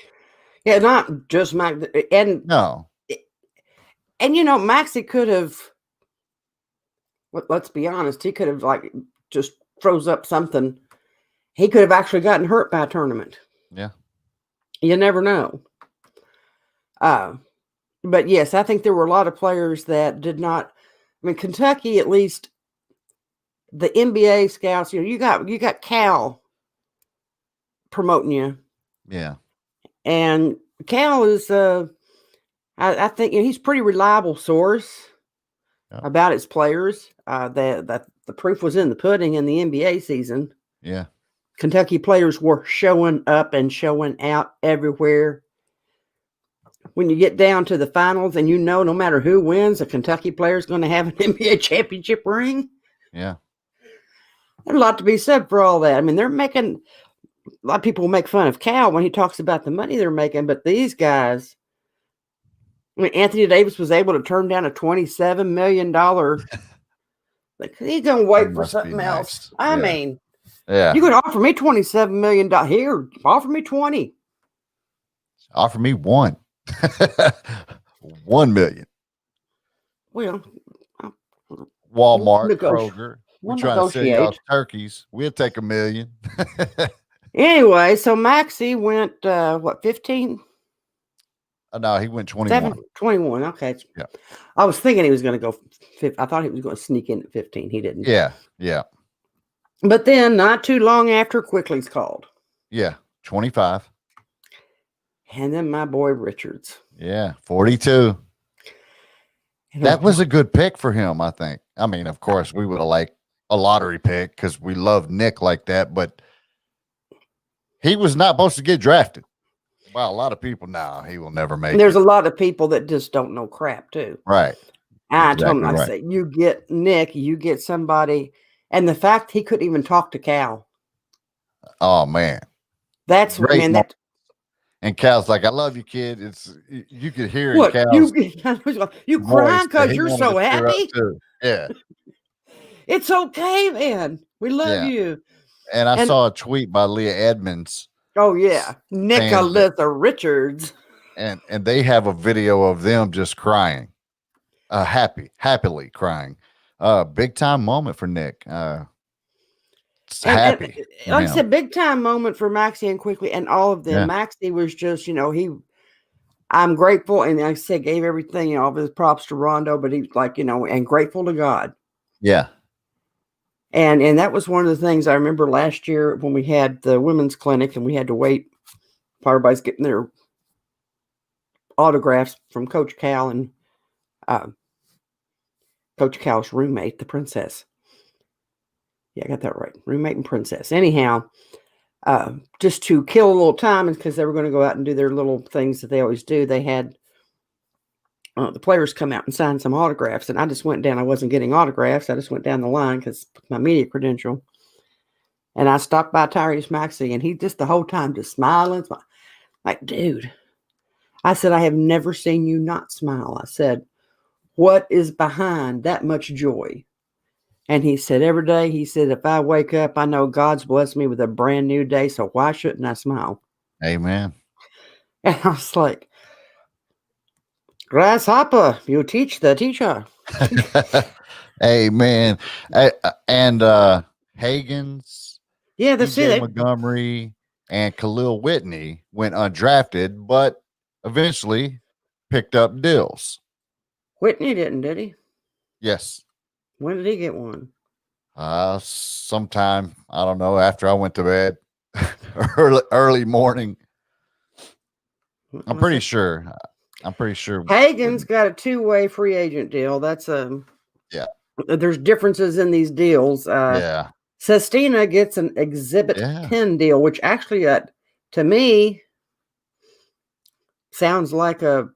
Yeah, not just Max. And no. And Maxie could have. Let's be honest. He could have just froze up something. He could have actually gotten hurt by a tournament. Yeah. You never know. But yes, I think there were a lot of players that did not. I mean, Kentucky, at least the NBA scouts, you got Cal promoting you. Yeah. And Cal is I think he's a pretty reliable source about his players. The proof was in the pudding in the NBA season. Yeah. Kentucky players were showing up and showing out everywhere. When you get down to the finals and no matter who wins, a Kentucky player is going to have an NBA championship ring. Yeah. There's a lot to be said for all that. I mean, they're making a lot of people make fun of Cal when he talks about the money they're making, but these guys, I mean, Anthony Davis was able to turn down a $27 million. Like, he's going to wait for something else. I mean, you could offer me $27 million. Here, offer me 20. Offer me $1 million. Well, Walmart, Kroger. We're trying to sell y'all turkeys. We'll take $1 million. Anyway, so Maxey went 15? No, he went 21. 21. Okay. Yeah. I was thinking he was going to go. I thought he was going to sneak in at 15. He didn't. Yeah. Yeah. But then, not too long after, Quickly's called. Yeah. 25. And then my boy Richards. Yeah. 42. That was a good pick for him, I think. I mean, of course, we would have liked a lottery pick because we love Nick like that, but he was not supposed to get drafted. Well, a lot of people now he will never make There's a lot of people that just don't know crap, too. Right. I told him, I say, you get Nick, you get somebody. And the fact he couldn't even talk to Cal. Oh, man. That's, great man, that. And Cal's like, I love you, kid. You could hear what, Cal's you crying because you're so happy? Yeah. It's okay, man. We love you. And I saw a tweet by Leah Edmonds. Oh, yeah. Nicoletta Richards. And they have a video of them just crying. Happily crying. Big time moment for Nick. Happy. Like I said, big time moment for Maxey and Quickly and all of them. Yeah. Maxey was just, I'm grateful. And like I said, gave everything, all of his props to Rondo, but he's like, and grateful to God. Yeah. And that was one of the things I remember last year when we had the women's clinic and we had to wait while everybody's getting their autographs from Coach Cal and Coach Cal's roommate, the princess. Yeah, I got that right. Roommate and princess. Anyhow, just to kill a little time, because they were going to go out and do their little things that they always do, they had the players come out and sign some autographs. And I just went down. I wasn't getting autographs. I just went down the line because my media credential. And I stopped by Tyrese Maxey, and he just the whole time just smiling. Like, dude, I said, I have never seen you not smile. I said, what is behind that much joy? And he said, every day, he said, if I wake up, I know God's blessed me with a brand new day, so why shouldn't I smile? Amen. And I was like, grasshopper, you teach the teacher. Amen. And Hagens, yeah, that's it. Montgomery, and Khalil Whitney went undrafted, but eventually picked up deals. Whitney didn't, did he? Yes. When did he get one? Sometime, I don't know, after I went to bed. early morning. I'm pretty sure. Hagen's got a 2-way free agent deal. That's yeah. There's differences in these deals. Yeah. Sestina gets an Exhibit 10 deal, which actually, to me, sounds like a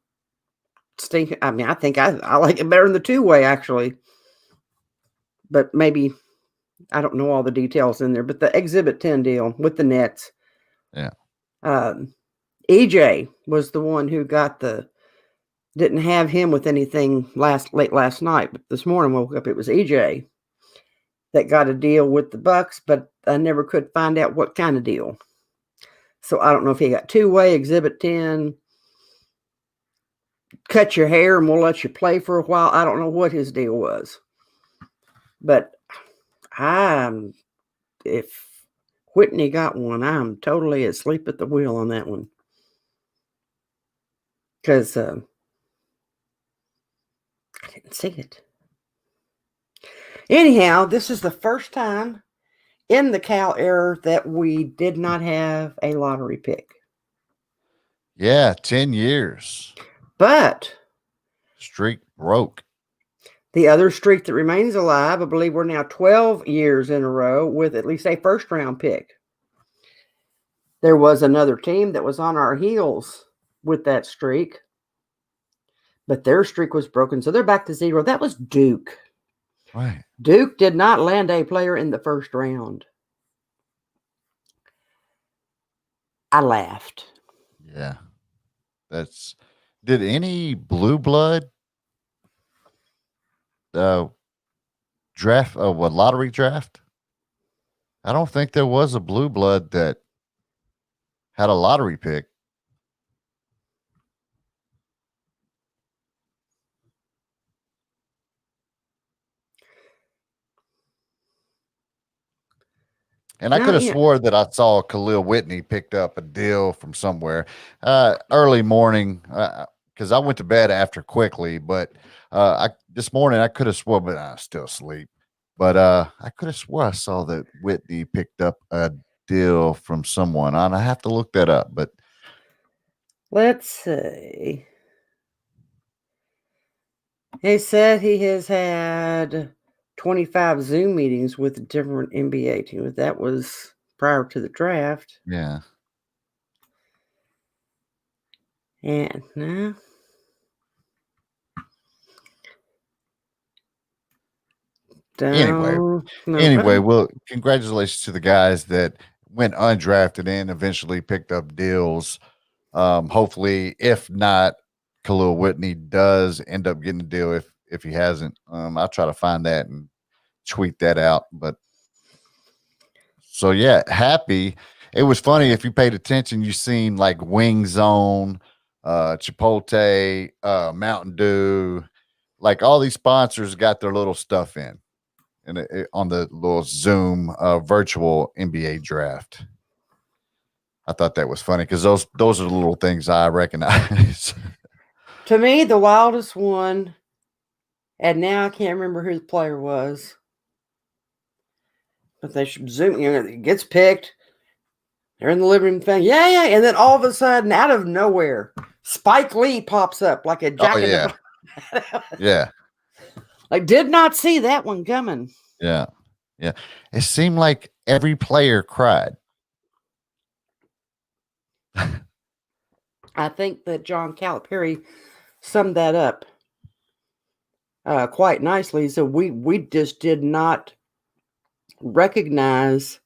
stink. I mean, I think I like it better than the 2-way, actually. But maybe I don't know all the details in there. But the Exhibit 10 deal with the Nets. Yeah. EJ was the one who got didn't have him with anything late last night. But this morning woke up, it was EJ that got a deal with the Bucks, but I never could find out what kind of deal. So I don't know if he got 2-way, Exhibit 10, cut your hair and we'll let you play for a while. I don't know what his deal was. But if Whitney got one, I'm totally asleep at the wheel on that one. Because I didn't see it. Anyhow, this is the first time in the Cal era that we did not have a lottery pick. Yeah, 10 years. But streak broke. The other streak that remains alive, I believe we're now 12 years in a row with at least a first-round pick. There was another team that was on our heels with that streak, but their streak was broken, so they're back to 0. That was Duke. Right. Duke did not land a player in the first round. I laughed. Yeah. Did any blue blood draft lottery draft? I don't think there was a blue blood that had a lottery pick. And I could have swore that I saw Khalil Whitney picked up a deal from somewhere early morning because I went to bed after quickly. But this morning I could have swore, but I was still asleep. But I could have swore I saw that Whitney picked up a deal from someone. And I have to look that up. But let's see. He said he has had 25 Zoom meetings with different NBA teams. That was prior to the draft. Yeah. And no. Anyway, well, congratulations to the guys that went undrafted and eventually picked up deals. Hopefully, if not, Khalil Whitney does end up getting a deal. If he hasn't, I'll try to find that and tweet that out. But so yeah, happy. It was funny if you paid attention. You seen like Wing Zone, Chipotle, Mountain Dew, like all these sponsors got their little stuff in. And on the little Zoom virtual NBA draft. I thought that was funny because those are the little things I recognize. To me, the wildest one, and now I can't remember who the player was, but they should Zoom, it gets picked. They're in the living room thing. Yeah. And then all of a sudden, out of nowhere, Spike Lee pops up like a jacket. Oh, yeah. Yeah. Like, did not see that one coming. Yeah. It seemed like every player cried. I think that John Calipari summed that up quite nicely. So we just did not recognize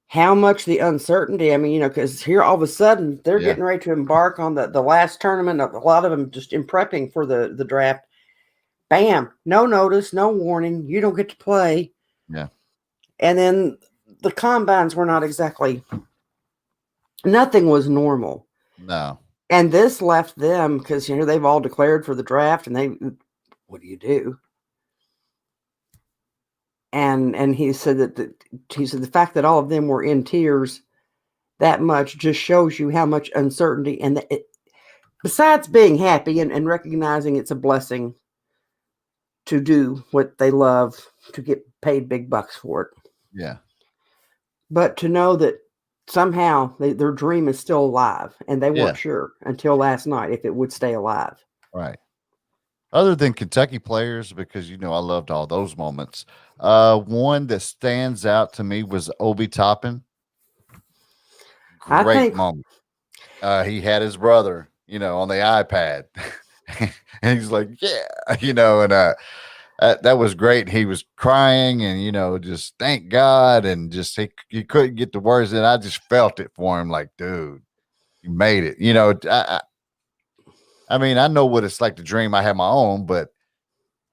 how much the uncertainty. I mean, because here all of a sudden they're getting ready to embark on the last tournament. A lot of them just in prepping for the draft. Bam, no notice, no warning. You don't get to play. Yeah. And then the combines were not exactly, nothing was normal. No. And this left them because, they've all declared for the draft and what do you do? And he said that the fact that all of them were in tears that much just shows you how much uncertainty. And besides being happy and recognizing it's a blessing to do what they love, to get paid big bucks for it. Yeah. But to know that somehow their dream is still alive, and they weren't sure until last night if it would stay alive. Right. Other than Kentucky players, because, I loved all those moments. One that stands out to me was Obi Toppin. Great moment. He had his brother, on the iPad. And he's like, yeah, and that was great. He was crying and, just thank God. And just he couldn't get the words in. I just felt it for him. Like, dude, you made it. I mean, I know what it's like to dream. I have my own, but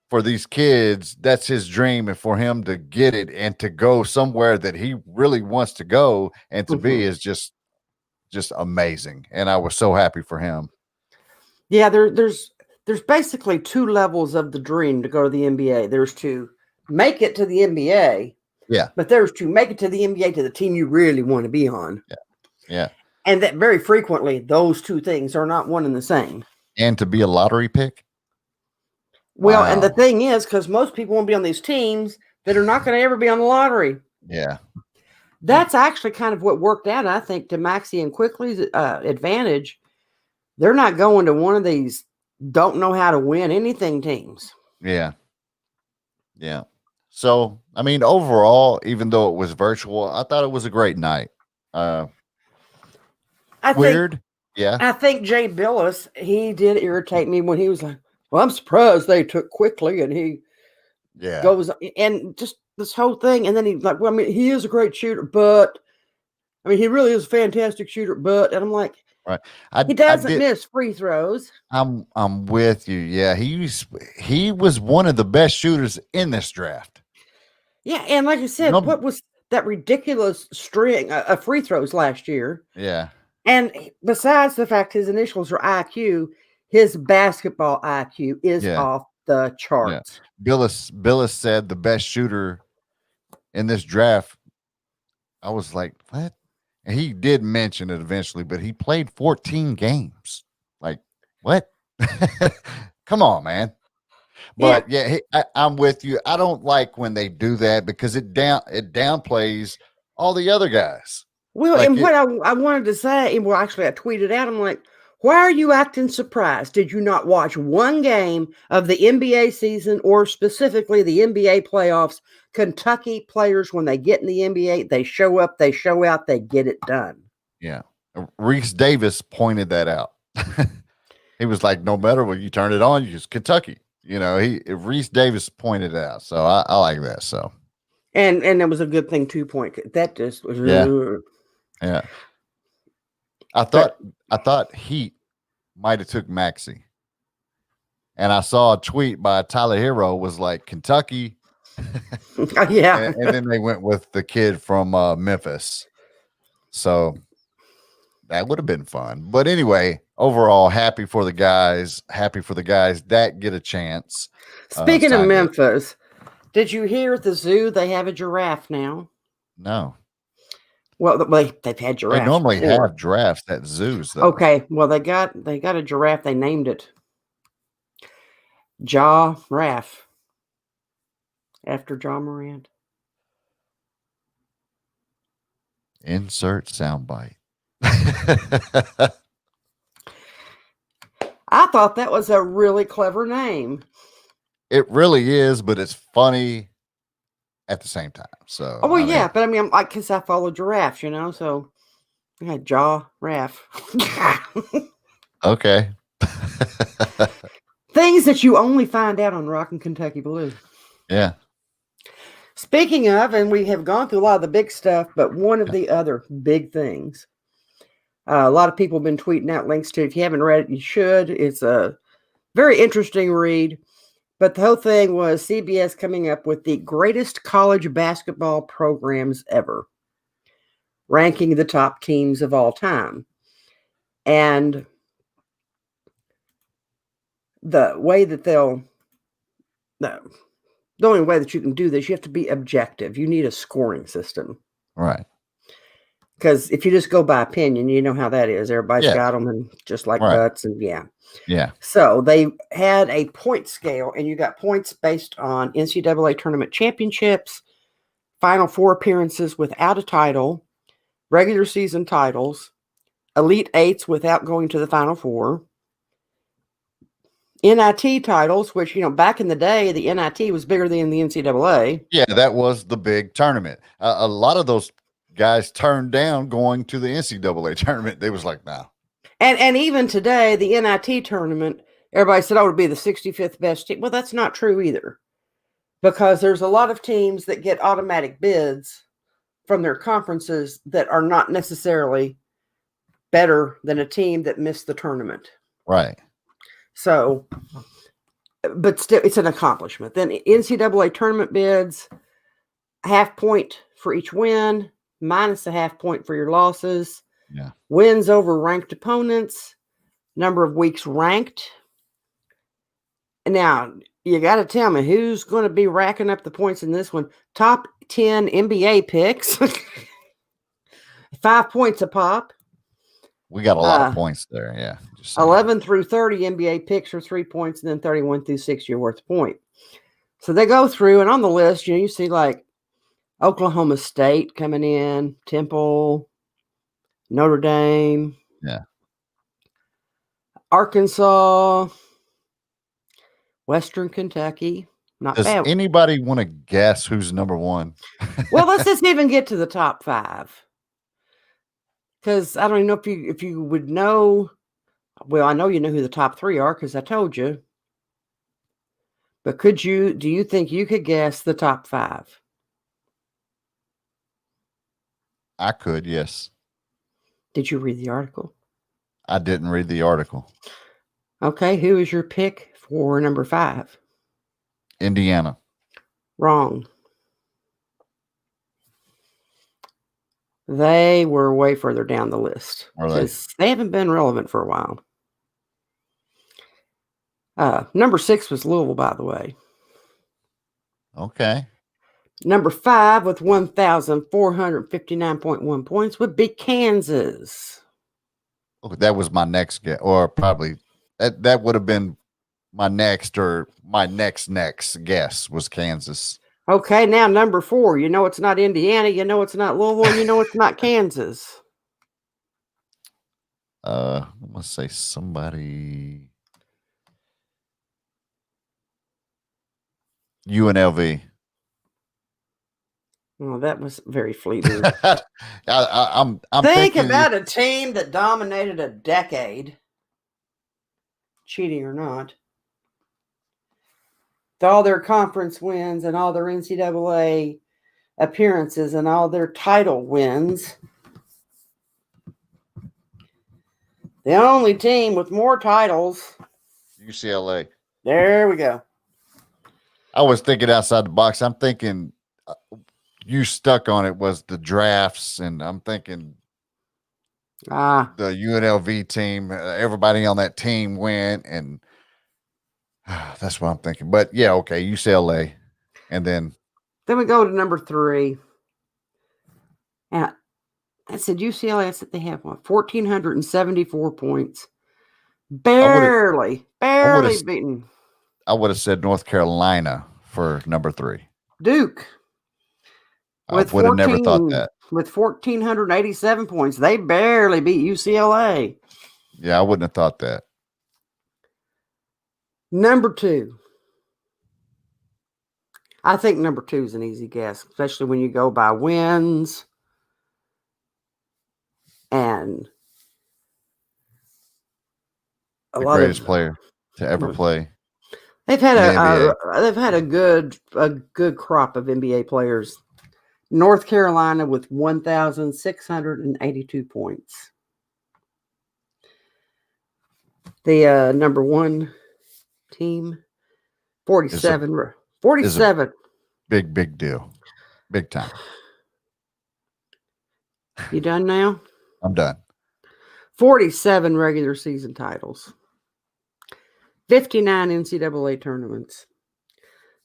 for these kids, that's his dream. And for him to get it and to go somewhere that he really wants to go and to be is just amazing. And I was so happy for him. Yeah, there's basically two levels of the dream to go to the NBA. There's to make it to the NBA. Yeah. But there's to make it to the NBA to the team you really want to be on. Yeah. Yeah. And that very frequently, those two things are not one and the same. And to be a lottery pick? Well, and the thing is, because most people want to be on these teams that are not going to ever be on the lottery. Yeah. That's actually kind of what worked out, I think, to Maxey and Quickly's advantage, they're not going to one of these don't know how to win anything teams. Yeah. Yeah. So, I mean, overall, even though it was virtual, I thought it was a great night. Weird. I think Jay Billis, he did irritate me when he was like, well, I'm surprised they took quickly. And he goes, and just this whole thing. And then he's like, well, I mean, he is a great shooter, but I mean, he really is a fantastic shooter, but, and I'm like, right. He doesn't miss free throws. I'm with you. Yeah, he was one of the best shooters in this draft. Yeah, and like I said, what was that ridiculous string of free throws last year? Yeah. And besides the fact his initials are IQ, his basketball IQ is off the charts. Yeah. Billis said the best shooter in this draft. I was like, what? And he did mention it eventually, but he played 14 games. Like, what? Come on, man. But I'm with you. I don't like when they do that because it downplays all the other guys. Well, like and what I wanted to say, well, actually, I tweeted out, I'm like, why are you acting surprised? Did you not watch one game of the NBA season or specifically the NBA playoffs? Kentucky players, when they get in the NBA, they show up, they show out, they get it done. Yeah. Reese Davis pointed that out. He was like, no matter what, you turn it on, you just Kentucky. You know, Reese Davis pointed it out. So I like that. So. And it was a good thing, 2 point. That just was. Yeah. I thought Heat might have took Maxey. And I saw a tweet by Tyler Hero was like, Kentucky. Yeah. and then they went with the kid from Memphis. So that would have been fun. But anyway, overall, happy for the guys that get a chance. Speaking of Memphis, did you hear at the zoo they have a giraffe now? No. Well, they've had giraffes. They normally have giraffes at zoos, though. Okay, well they got a giraffe. They named it Giraffe after John Morant. Insert soundbite. I thought that was a really clever name. It really is, but it's funny at the same time. So, but I mean, because I follow giraffes, you know, so yeah, Giraffe. Okay. Things that you only find out on Rockin' Kentucky Blue. Yeah. Speaking of, and we have gone through a lot of the big stuff, but one of the other big things, a lot of people have been tweeting out links to it. If you haven't read it, you should. It's a very interesting read. But the whole thing was CBS coming up with the greatest college basketball programs ever, ranking the top teams of all time. And the way that the only way that you can do this, you have to be objective. You need a scoring system. Right. Because if you just go by opinion, you know how that is. Everybody's got them and just like butts and Yeah. So they had a point scale, and you got points based on NCAA tournament championships, Final Four appearances without a title, regular season titles, Elite Eights without going to the Final Four, NIT titles, which, you know, back in the day, the NIT was bigger than the NCAA. Yeah, that was the big tournament. A lot of those guys turned down going to the NCAA tournament. They was like, no. And even today, the NIT tournament, everybody said, oh, it would be the 65th best team. Well, that's not true either, because there's a lot of teams that get automatic bids from their conferences that are not necessarily better than a team that missed the tournament. Right. So, but still, it's an accomplishment. Then NCAA tournament bids, half point for each win, minus a half point for your losses. Yeah. Wins over ranked opponents, number of weeks ranked. Now, you got to tell me who's going to be racking up the points in this one. Top 10 NBA picks, 5 points a pop. We got a lot of points there. Yeah. 11 through 30 NBA picks are 3 points, and then 31 through 60 are worth a point. So they go through, and on the list, you know, you see like Oklahoma State coming in, Temple, Notre Dame. Yeah. Arkansas, Western Kentucky. Not Does bad. anybody want to guess who's number one? Well, let's just even get to the top 5. Because I don't even know if you would know. Well, I know you know who the top 3 are because I told you. But do you think you could guess the top 5? I could, yes. Did you read the article? I didn't read the article. Okay, who is your pick for number 5? Indiana. Wrong. They were way further down the list because they haven't been relevant for a while. Number 6 was Louisville, by the way. Okay. Number 5 with 1,459.1 points would be Kansas. Oh, that was my next guess, or probably that would have been my next guess was Kansas. Okay, now number 4. You know it's not Indiana. You know it's not Louisville. You know it's not Kansas. I'm gonna say somebody. UNLV. Well, that was very fleeting. I'm Think thinking about a team that dominated a decade, cheating or not. All their conference wins and all their NCAA appearances and all their title wins. The only team with more titles. UCLA. There we go. I was thinking outside the box. I'm thinking you stuck on it was the drafts, and I'm thinking the UNLV team. Everybody on that team went, and that's what I'm thinking. But yeah, okay, UCLA, and then we go to number 3. And I said UCLA. I said they have 1,474 points. Barely beaten. I would have said North Carolina for number 3. Duke. I would have never thought that. With 1,487 points. They barely beat UCLA. Yeah, I wouldn't have thought that. Number 2. I think number 2 is an easy guess, especially when you go by wins and the greatest player to ever play. They've had a good crop of NBA players. North Carolina with 1,682 points. The number 1 team, 47. 47. Big deal. Big time. You done now? I'm done. 47 regular season titles. 59 NCAA tournaments.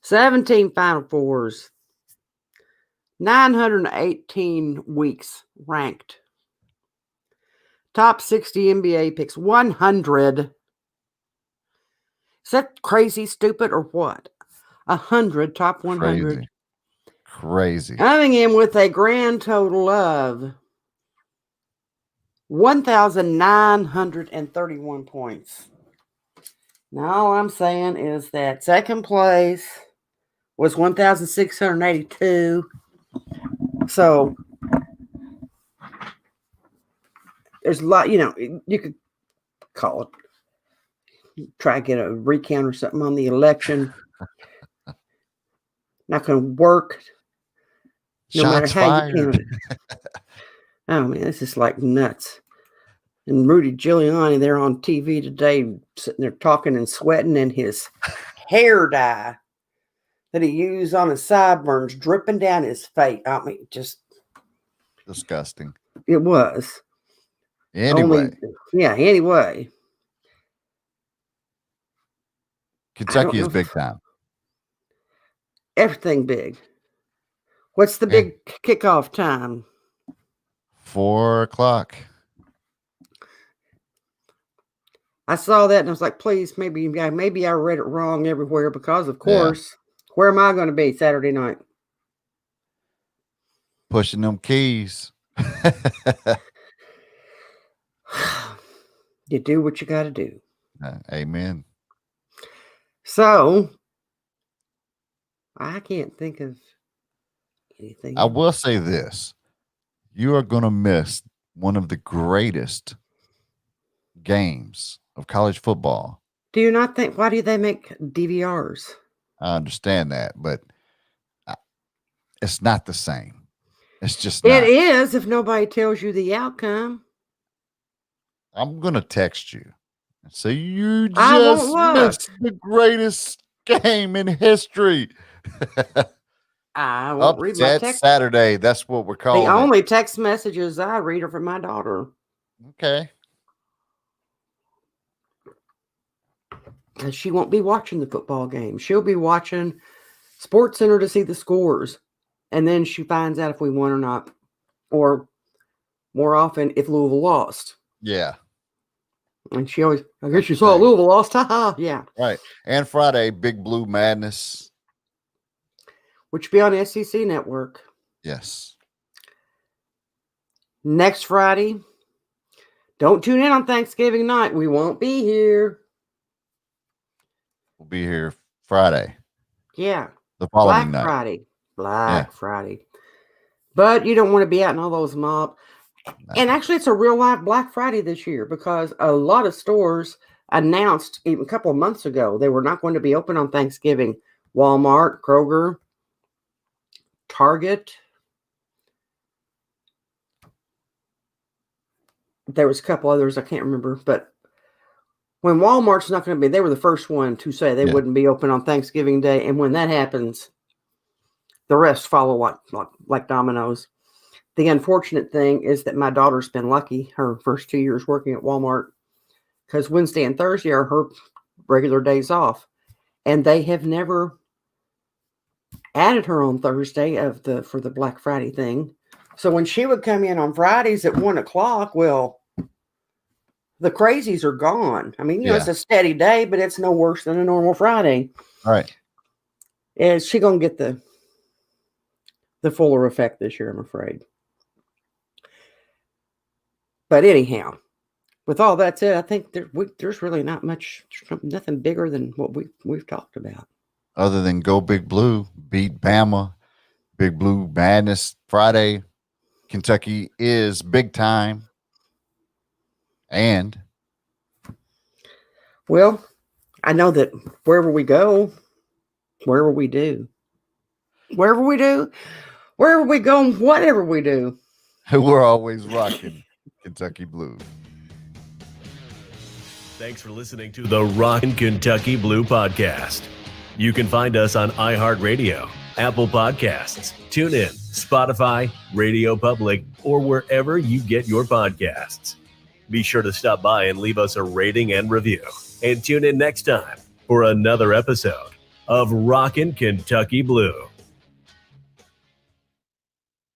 17 Final Fours. 918 weeks ranked. Top 60 NBA picks. 100. Is that crazy, stupid, or what? 100, top 100. Crazy. Coming in with a grand total of 1,931 points. Now, all I'm saying is that second place was 1,682. So, there's a lot, you could call it. Try to get a recount or something on the election. Not going to work. No matter how you count it. Oh, man, this is like nuts. And Rudy Giuliani, they're on TV today, sitting there talking and sweating, and his hair dye that he used on his sideburns dripping down his face. I mean, just disgusting. It was. Anyway. Anyway. Kentucky is big time. Everything big. What's the big kickoff time? 4:00. I saw that and I was like, please, maybe I read it wrong everywhere because, of course, where am I going to be Saturday night? Pushing them keys. You do what you got to do. Amen. So I can't think of anything. I will say this. You are going to miss one of the greatest games of college football. Do you not think, why do they make DVRs? I understand that, but it's not the same. It's just not. It is if nobody tells you the outcome. I'm going to text you and say, you just missed the greatest game in history. I won't read my text. Saturday. That's what we're calling The only text messages I read are from my daughter. Okay. And she won't be watching the football game. She'll be watching Sports Center to see the scores. And then she finds out if we won or not. Or more often, if Louisville lost. Yeah. And she always, I guess you saw Louisville lost. Haha. Yeah. Right. And Friday, Big Blue Madness. Which will be on SEC Network. Yes. Next Friday. Don't tune in on Thanksgiving night. We won't be here. We'll be here Friday. Yeah. The following night. Black Friday. But you don't want to be out in all those mob. And actually, it's a real live Black Friday this year because a lot of stores announced even a couple of months ago they were not going to be open on Thanksgiving. Walmart, Kroger, Target. There was a couple others I can't remember, but when Walmart's not going to be, they were the first one to say they wouldn't be open on Thanksgiving Day, and when that happens, the rest follow like dominoes. The unfortunate thing is that my daughter's been lucky her first 2 years working at Walmart because Wednesday and Thursday are her regular days off, and they have never added her on Thursday for the Black Friday thing. So when she would come in on Fridays at 1:00, well, the crazies are gone. I mean, it's a steady day, but it's no worse than a normal Friday. All right. Is she going to get the fuller effect this year, I'm afraid. But anyhow, with all that said, I think there's really not much, nothing bigger than what we've talked about. Other than go Big Blue, beat Bama, Big Blue Madness Friday. Kentucky is big time. And? Well, I know that wherever we go, wherever we do, wherever we go, and whatever we do, we're always rocking Kentucky Blue. Thanks for listening to the Rockin' Kentucky Blue podcast. You can find us on iHeartRadio, Apple Podcasts, TuneIn, Spotify, Radio Public, or wherever you get your podcasts. Be sure to stop by and leave us a rating and review. And tune in next time for another episode of Rockin' Kentucky Blue.